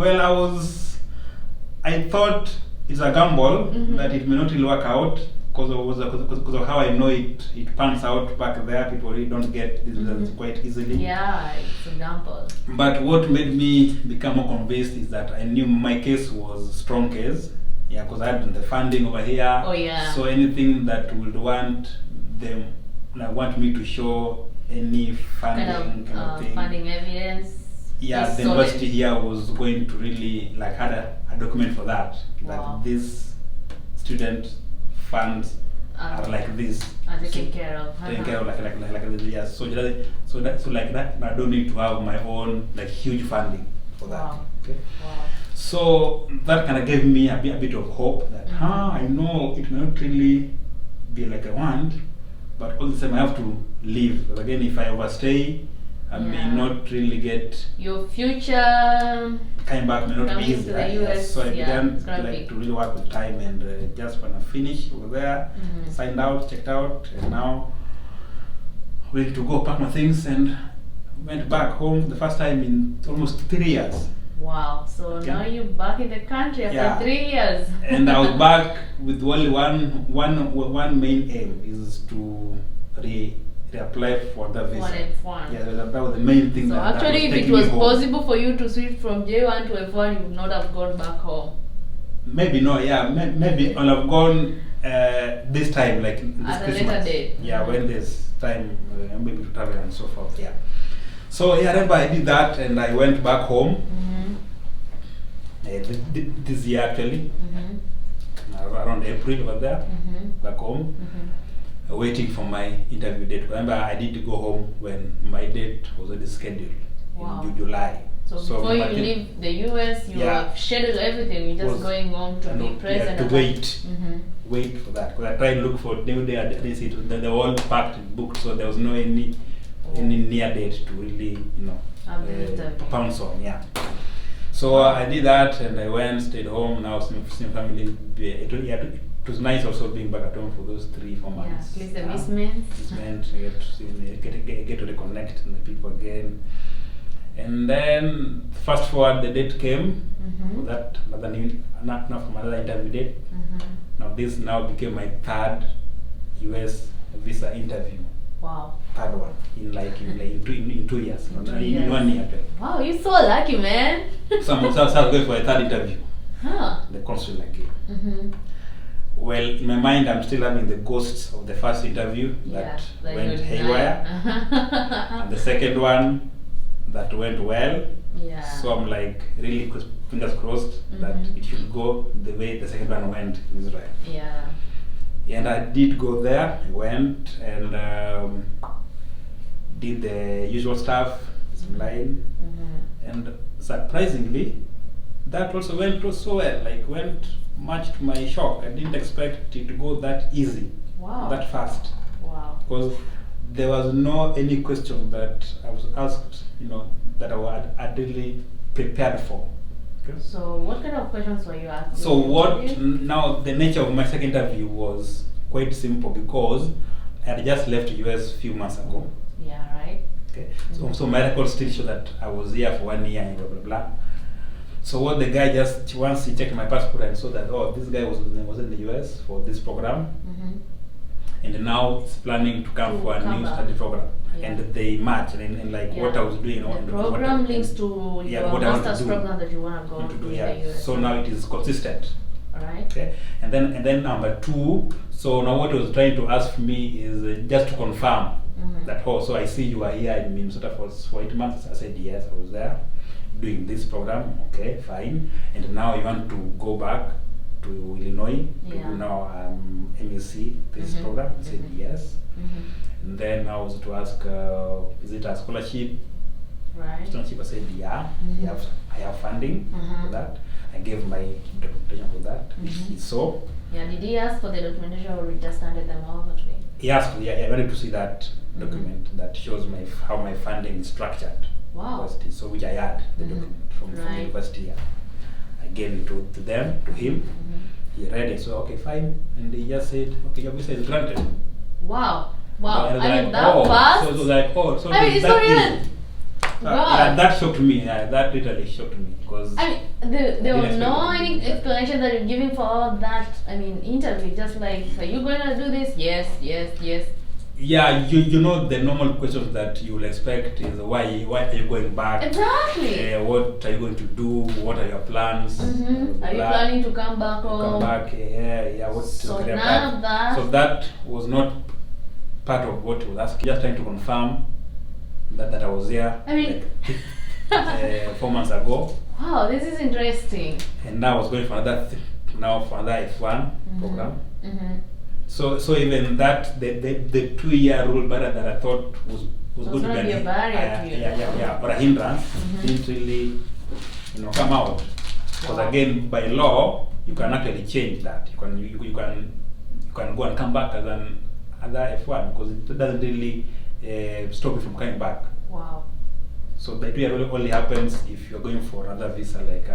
I thought it's a gamble that it may not really work out, because of how I know it pans out back there. People really don't get these results quite easily. Yeah, it's a gamble. But what made me become more convinced is that I knew my case was a strong case. Yeah, because I had the funding over here. Oh yeah. So anything that would want me to show any funding kind of thing. Funding evidence. Yeah, the university here was going to really had a document for that. That these student funds are like this. Are taken care of. Taken care of like this. Yeah. So like that, I don't need to have my own huge funding for that. Wow. Okay. Wow. So that kind of gave me a bit of hope that I know it may not really be like I want, but all the same I have to leave. Because again, if I overstay, I may not really get your future. Coming back may not be easy. US, so I began to really work with time, and just when I finished over there, signed out, checked out, and now ready to go pack my things and went back home for the first time in almost 3 years. Wow. So Okay. now you're back in the country after Yeah. 3 years. And I was back with only one main aim is to reapply for the visa. One F1. Yeah, that was the main thing. So that actually, if it taking was me home. possible for you to switch from J1 to F1, you would not have gone back home. Maybe no, yeah, maybe I'll have gone this time, like this At a Christmas. later date. Yeah, when there's time, maybe to travel and so forth. Yeah. So yeah, I remember I did that, and I went back home. This year actually, around April over there, back home, waiting for my interview date. Remember, I did go home when my date was already scheduled in July. So before you leave the US, you have scheduled everything. You're just going home to be present. To wait for that. Because I tried to look for new day. I didn't see it. They were all packed and booked, so there was no any near date to really, pounce on. Yeah. So I did that, and I went, stayed home. Now seeing family. It was nice also being back at home for those 3-4 months. Yeah, at least the missment. Get to reconnect with people again. And then fast forward, the date came for that not from another interview date. Now this became my 3rd US visa interview. Wow. 3rd one in 2 years. In 1 year. Wow, you're so lucky, man. So I was going for a 3rd interview. Huh. The consul again. Well, in my mind, I'm still having the ghosts of the first interview that went haywire, and the second one that went well. Yeah. So I'm like really fingers crossed that it should go the way the second one went in Israel. Yeah. And I did go there. I went and did the usual stuff, online, and surprisingly, that also went so well. Like went much to my shock. I didn't expect it to go that easy, that fast. Wow. Because there was no any question that I was asked, that I was really prepared for. Okay? So what kind of questions were you asking? So now the nature of my second interview was quite simple because I had just left US a few months ago. Yeah, right. Okay. So my records still show that I was here for 1 year and blah blah blah. So what the guy once he checked my passport and saw that this guy was in the US for this program, and now it's planning to come for a new study program, and they match and like what I was doing. The program links to your master's program that you want to go to in the US. So now it is consistent. Alright. Okay. And then number 2. So now what he was trying to ask me is just to confirm that so I see you are here in Minnesota for 8 months. I said yes, I was there doing this program. Okay, fine. And now you want to go back to Illinois to do now MSc this program? I said yes. And then I was to ask, is it a scholarship? Right. I said yeah. I have funding for that. I gave my documentation for that. He saw. Yeah, did he ask for the documentation or he just handed them over to him? He asked, I wanted to see that document that shows how my funding is structured. Wow. So which I had the document from the university. I gave it to him. He read it, so okay, fine. And he just said, okay, your visa is granted. Wow. Wow. I mean, that fast? So it was like, so I mean, it's not even. Yeah, that shocked me. That literally shocked me because there was no any explanation that you're giving for all that. I mean, interview. Just like, are you going to do this? Yes. Yeah, the normal questions that you will expect is why are you going back? Exactly. What are you going to do? What are your plans? Are you planning to come back home? Come back, yeah. So none of that. So that was not part of what he was asking. Just trying to confirm that I was here. I mean, 4 months ago. Wow, this is interesting. And now I was going for another F1 program. So even that the 2-year rule barrier that I thought was going to be a barrier to you. Or a hindrance didn't really come out, because again by law you can actually change that. You can go and come back as another F1 because it doesn't really stop you from coming back. Wow. So the 2-year rule only happens if you're going for another visa like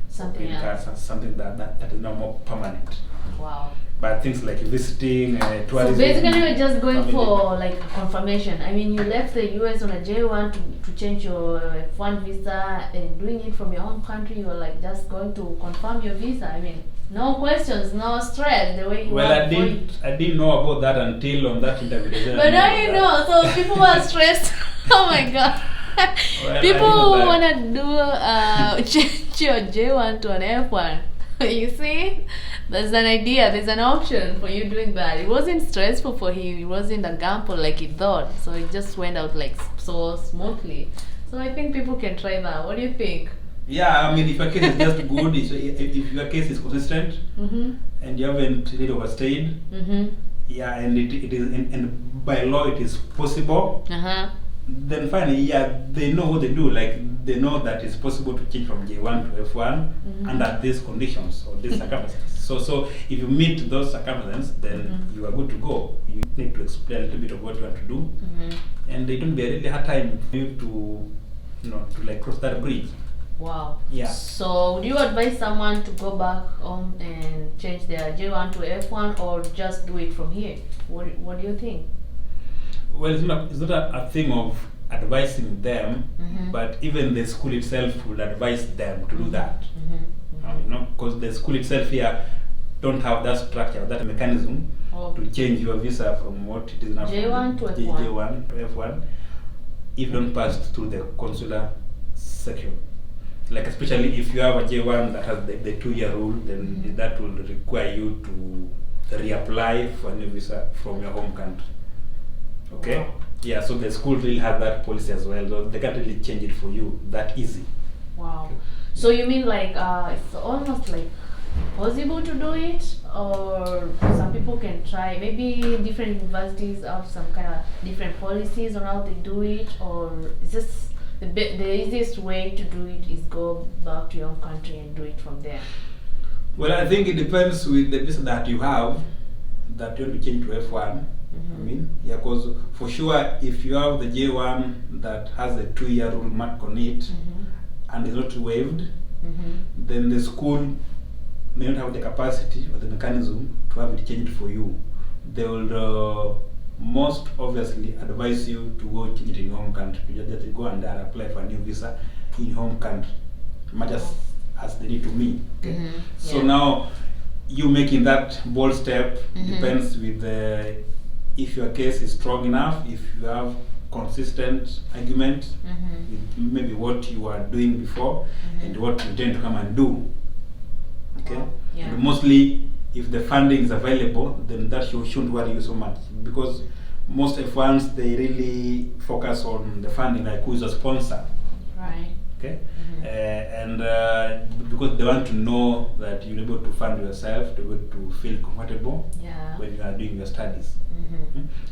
something else. Something that is now more permanent. Wow. But things like visiting, tourism. So basically, you're just going family. for like confirmation. I mean, you left the US on a J1 to change your F1 visa and doing it from your home country. You're like just going to confirm your visa. I mean, no questions, no stress. The way you Well, are I didn't know about that until on that interview. But now you know. So people are stressed. Oh my god. Well, People wanna do change your J1 to an F1. You see, there's an idea, there's an option for you doing that. It wasn't stressful for him. It wasn't a gamble like he thought. So it just went out like so smoothly. So I think people can try that. What do you think? Yeah, I mean, if your case is just good, if your case is consistent and you haven't really overstayed, yeah, and it is, and by law it is possible. Then finally, yeah, they know what they do. Like they know that it's possible to change from J1 to F1 under these conditions or these circumstances. So if you meet those circumstances, then you are good to go. You need to explain a little bit of what you want to do, and it will be a really hard time for you to, to like cross that bridge. Wow. Yeah. So would you advise someone to go back home and change their J1 to F1 or just do it from here? What do you think? Well, it's not a thing of advising them, but even the school itself would advise them to do that. Because the school itself here don't have that structure, that mechanism to change your visa from what it is now, J1 to F1. J1 to F1, if you don't pass through the consular section. Like especially if you have a J1 that has the 2-year rule, then that will require you to reapply for a new visa from your home country. Okay. Wow. Yeah, so the school really has that policy as well. So they can't really change it for you that easy. Wow. So you mean like it's almost like possible to do it, or some people can try? Maybe different universities have some kind of different policies on how they do it, or is this the easiest way to do it is go back to your own country and do it from there? Well, I think it depends with the visa that you have that you want to change to F1. I mean, yeah, because for sure, if you have the J1 that has a 2-year rule mark on it and is not waived, then the school may not have the capacity or the mechanism to have it changed for you. They will most obviously advise you to go change it in your home country. You just go and apply for a new visa in your home country, much as they need to me. Okay? So now, you making that bold step depends with if your case is strong enough, if you have consistent argument with maybe what you are doing before and what you intend to come and do. Okay? Yeah. And mostly, if the funding is available, then that shouldn't worry you so much, because most F1s, they really focus on the funding, like who is a sponsor. Right. Okay? And because they want to know that you're able to fund yourself, to be able to feel comfortable when you are doing your studies.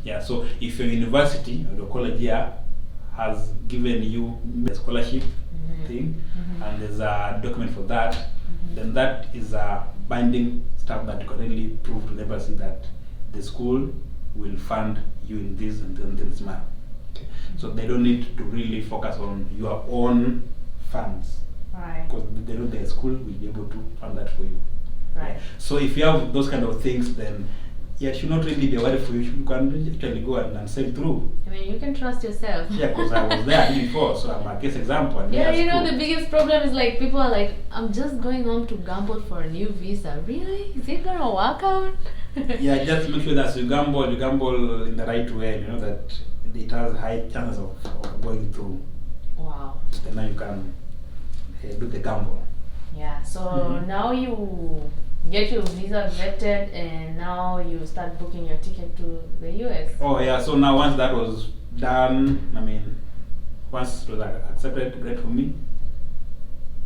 Yeah, so if your university or your college here has given you a scholarship thing, and there's a document for that, then that is a binding stuff that you can really prove to the embassy that the school will fund you in this and this manner. Okay. So they don't need to really focus on your own funds, Right. because they know the school will be able to fund that for you. Right. So if you have those kind of things, then it should not really be a worry for you. You can actually go and sail through. I mean, you can trust yourself. Yeah, because I was there before, so I'm a case example. And Yeah, you know, school. the biggest problem is like people are like, I'm just going home to gamble for a new visa. Really? Is it gonna work out? Yeah, just make sure that you gamble in the right way. You know that it has high chances of going through. Wow. Then now you can do the gamble. Yeah. So now you get your visa vetted, and now you start booking your ticket to the US. Oh yeah. So now once that was done, I mean, once it was accepted, great for me.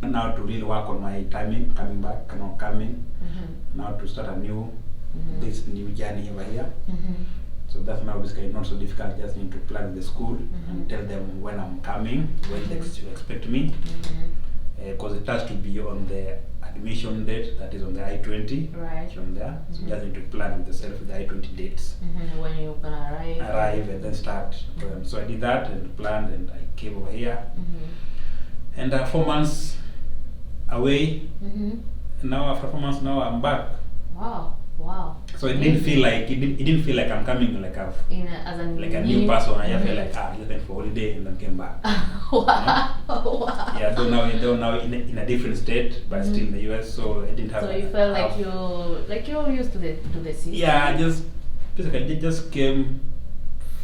Now to really work on my timing, coming back, coming. Now to start a new this new journey over here. So that's now basically not so difficult. Just need to plan the school and tell them when I'm coming, when they expect me, because it has to be on the admission date, that is on the I-20. Right. From there, so you just need to plan with yourself the I-20 dates. When you're gonna arrive. Arrive and then start. So I did that and planned, and I came over here. And 4 months away. Now after 4 months, now I'm back. Wow. Wow. So it didn't feel like I'm coming like a new person. I just felt like I just went for holiday and then came back. Wow. Wow. Yeah, though now in a different state, but still in the US. So I didn't have. So you felt like you were used to the system. Yeah, I just came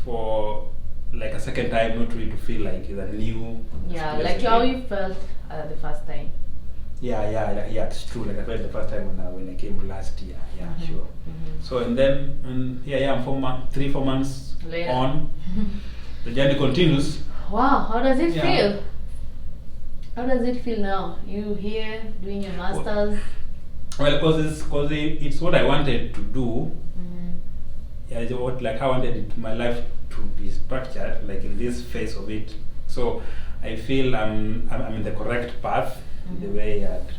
for like a second time, not really to feel like it's a new. Yeah, like how you felt the first time. Yeah, it's true. Like I felt the first time when I came last year. Yeah, sure. So and then I'm 3-4 months later on. The journey continues. Wow, how does it feel? How does it feel now? You here doing your masters? Well, because it's what I wanted to do. Yeah, it's what like I wanted my life to be structured, like in this phase of it. So I feel I'm in the correct path, the way I'd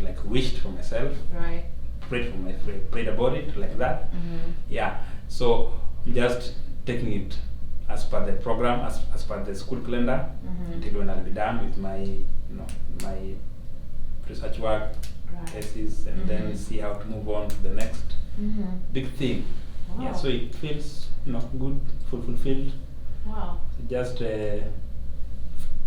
like wished for myself. Right. Prayed about it like that. Yeah. So I'm just taking it as per the program, as per the school calendar, until when I'll be done with my my research work, thesis, and then see how to move on to the next big thing. Wow. Yeah. So it feels good, fulfilled. Wow. Just to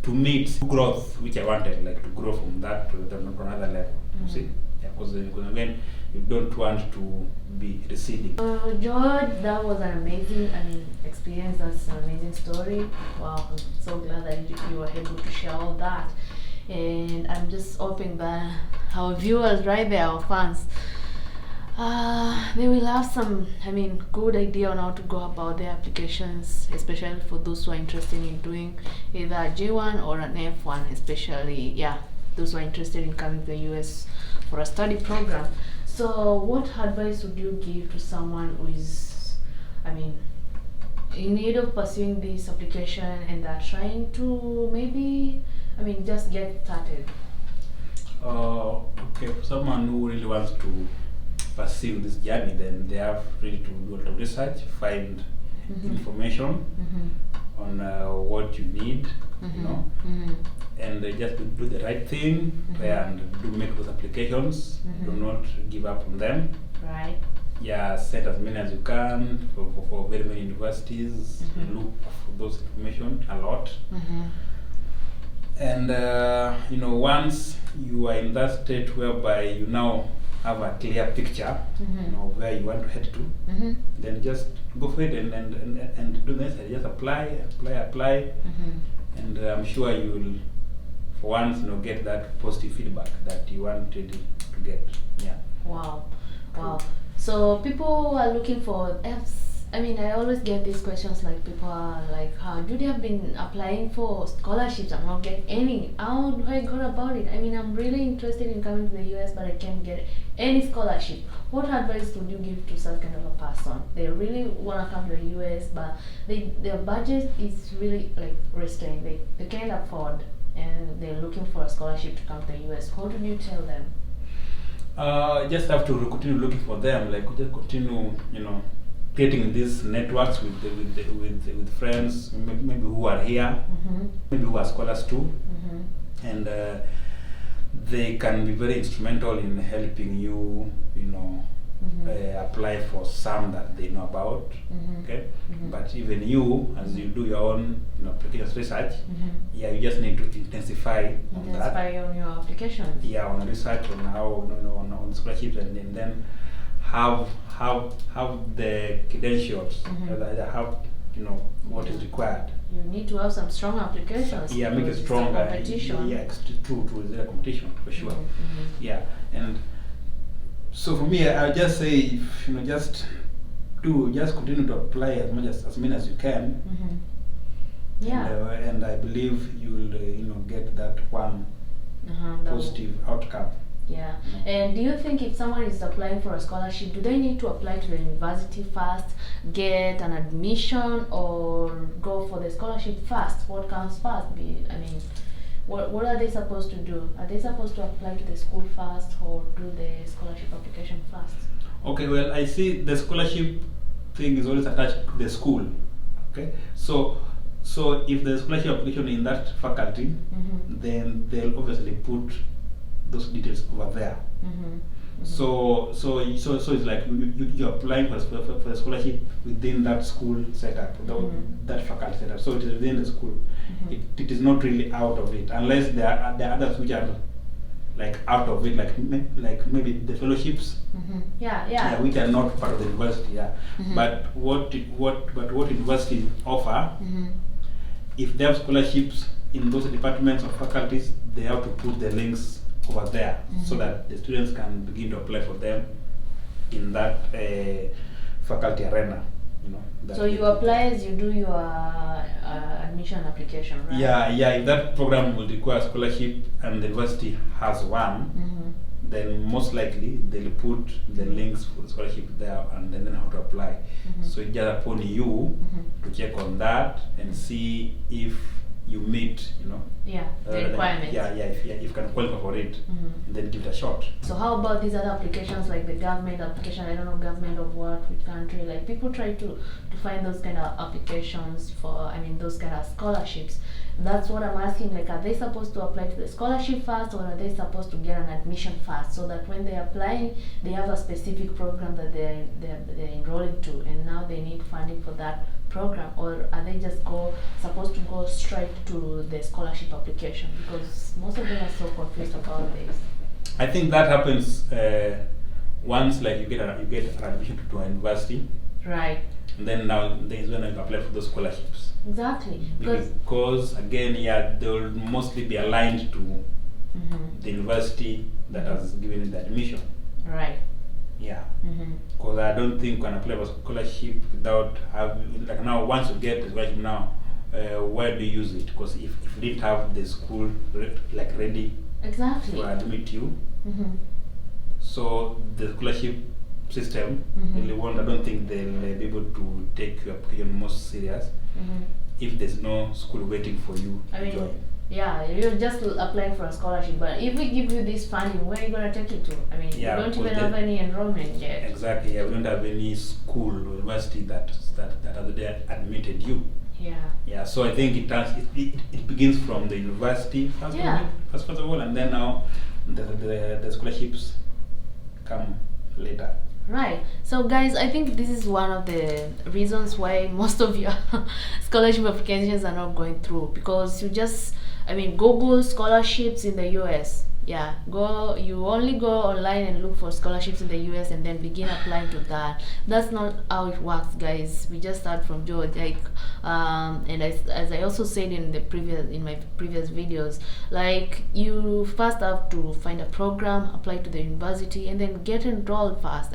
meet growth, which I wanted, like to grow from that to another level. You see, yeah, because again, you don't want to be receding. George, that was an amazing experience. That's an amazing story. Wow, I'm so glad that you were able to share all that. And I'm just hoping that our viewers, right there, our fans, they will have some, good idea on how to go about their applications, especially for those who are interested in doing either a J1 or an F1, especially, those who are interested in coming to the US for a study program. So what advice would you give to someone who is, in need of pursuing this application and they're trying to maybe, just get started? Okay, for someone who really wants to pursue this journey, then they have really to do a lot of research, find information on what you need, and just do the right thing, try and make those applications. Do not give up on them. Right. Yeah, set as many as you can for very many universities. Look for those information a lot. And once you are in that state whereby you now have a clear picture where you want to head to, then just go for it and do this. Just apply, and I'm sure you will, for once, get that positive feedback that you wanted to get. Yeah. Wow. So people are looking for Fs. I always get these questions, like people are like, Judy, have been applying for scholarships, I'm not getting any. How do I go about it? I'm really interested in coming to the US, but I can't get any scholarship. What advice would you give to such kind of a person? They really want to come to the US, but their budget is really restrained. They can't afford, and they're looking for a scholarship to come to the US. What would you tell them? Just have to continue looking for them, just continue, creating these networks with friends, maybe who are here, maybe who are scholars too, and they can be very instrumental in helping you, apply for some that they know about. Okay, but even you, as you do your own, applications research, you just need to intensify on that. On your application. Yeah, on research on how on scholarships, and then have the credentials, have what is required. You need to have some strong applications. Yeah, make it stronger. Competition. Yeah, true. Is there a competition for sure? Yeah, and so for me, I just say, just continue to apply as many as you can. Yeah. And I believe you will, get that one positive outcome. Yeah. And do you think if someone is applying for a scholarship, do they need to apply to the university first, get an admission, or go for the scholarship first? What comes first? What are they supposed to do? Are they supposed to apply to the school first, or do the scholarship application first? Okay, well, I see the scholarship thing is always attached to the school. Okay, so if the scholarship application in that faculty, then they'll obviously put those details over there. So it's like you're applying for a scholarship within that school setup, that faculty setup. So it is within the school. It is not really out of it, unless there are others which are like out of it, like maybe the fellowships. Yeah, which are not part of the university. Yeah, but what universities offer, if they have scholarships in those departments or faculties, they have to put the links over there so that the students can begin to apply for them in that faculty arena. So you apply as you do your admission application, right? Yeah. If that program will require scholarship and the university has one, then most likely they'll put the links for the scholarship there and then how to apply. So it's just upon you to check on that and see if you meet, the requirements. If you can qualify for it, then give it a shot. So how about these other applications, like the government application? I don't know, government of what, which country? Like people try to find those kind of applications for, those kind of scholarships. That's what I'm asking. Like, are they supposed to apply to the scholarship first, or are they supposed to get an admission first, so that when they're applying, they have a specific program that they're enrolling to, and now they need funding for that program? Or are they just supposed to go straight to the scholarship application? Because most of them are so confused about this. I think that happens once, like you get an admission to a university, right? And then now there is when you apply for those scholarships. Exactly. Because again, they will mostly be aligned to the university that has given you the admission. Right. Yeah. Because I don't think you can apply for scholarship without having, like now, once you get the scholarship now, where do you use it? Because if you didn't have the school ready exactly to admit you, so the scholarship system really won't. I don't think they'll be able to take your application most serious if there's no school waiting for you to join. Yeah, you're just applying for a scholarship, but if we give you this funding, where are you going to take it to? You don't even have any enrollment yet. Exactly, we don't have any school or university that has admitted you. Yeah, so I think it begins from the university first of all, and then now the scholarships come later. Right. So guys, I think this is one of the reasons why most of your scholarship applications are not going through, because you just, Google scholarships in the US. Yeah, you only go online and look for scholarships in the US and then begin applying to that. That's not how it works, guys. We just start from George. And as I also said in my previous videos, like, you first have to find a program, apply to the university, and then get enrolled fast.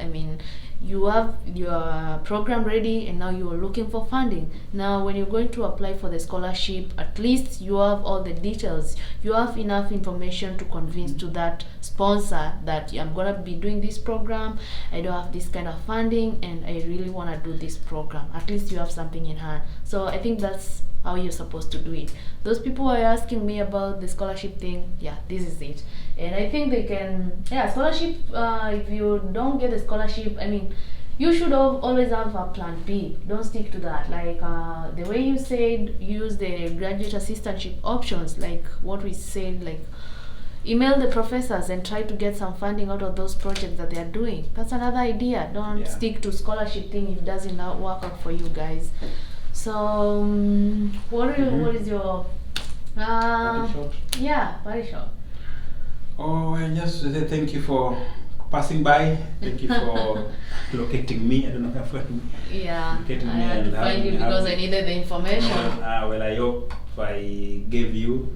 You have your program ready, and now you are looking for funding. Now when you're going to apply for the scholarship, at least you have all the details. You have enough information to convince to that sponsor that I'm gonna be doing this program, I don't have this kind of funding, and I really want to do this program. At least you have something in hand. So I think that's how you're supposed to do it. Those people who are asking me about the scholarship thing, this is it. And I think they can, scholarship, if you don't get a scholarship, you should always have a plan B. Don't stick to that. Like the way you said, use the graduate assistantship options, like what we said, like email the professors and try to get some funding out of those projects that they are doing. That's another idea. Don't stick to scholarship thing if it doesn't work out for you guys. So what is your very short? Yeah, very short. Oh, I just say thank you for passing by. Thank you for locating me. I don't know if locating me. I had to find you because I needed the information. Well, I hope I gave you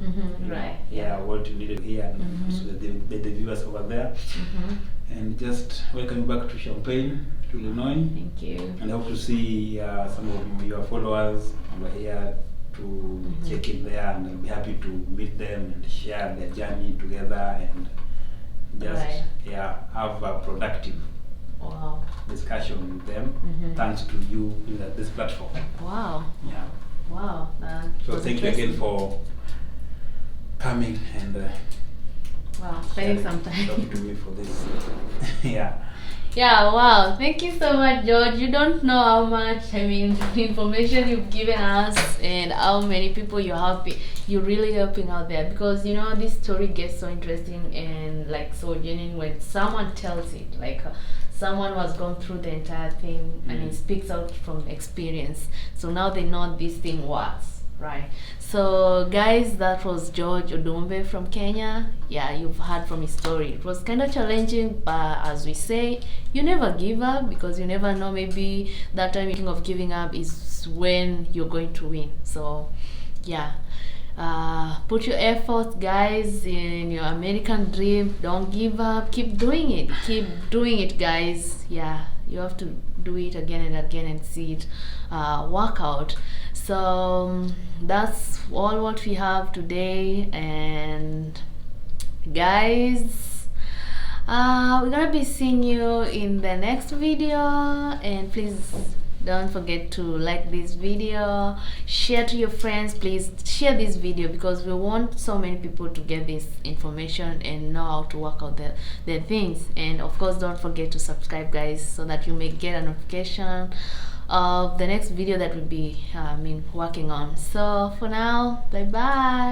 what you needed here, so the viewers over there. And just welcome back to Champaign, to Illinois. Thank you. And I hope to see some of your followers over here to check in there, and I'll be happy to meet them and share their journey together and just have a productive discussion with them, thanks to you in this platform. Wow. Yeah. Wow. So thank you again for coming and spending some time talking to me for this. Yeah, wow. Thank you so much, George. You don't know how much, information you've given us and how many people you're really helping out there, because this story gets so interesting and like so genuine when someone tells it, like someone was gone through the entire thing and it speaks out from experience. So now they know this thing works. Right. So guys, that was George Odombe from Kenya. Yeah, you've heard from his story. It was kind of challenging, but as we say, you never give up, because you never know, maybe that time you're thinking of giving up is when you're going to win. So yeah. Put your efforts, guys, in your American dream. Don't give up. Keep doing it. Keep doing it, guys. Yeah, you have to do it again and again and see it work out. So that's all what we have today, and guys, we're gonna be seeing you in the next video, and please don't forget to like this video, share to your friends. Please share this video, because we want so many people to get this information and know how to work out their things. And of course, don't forget to subscribe, guys, so that you may get a notification of the next video that we'll be working on. So for now, bye bye.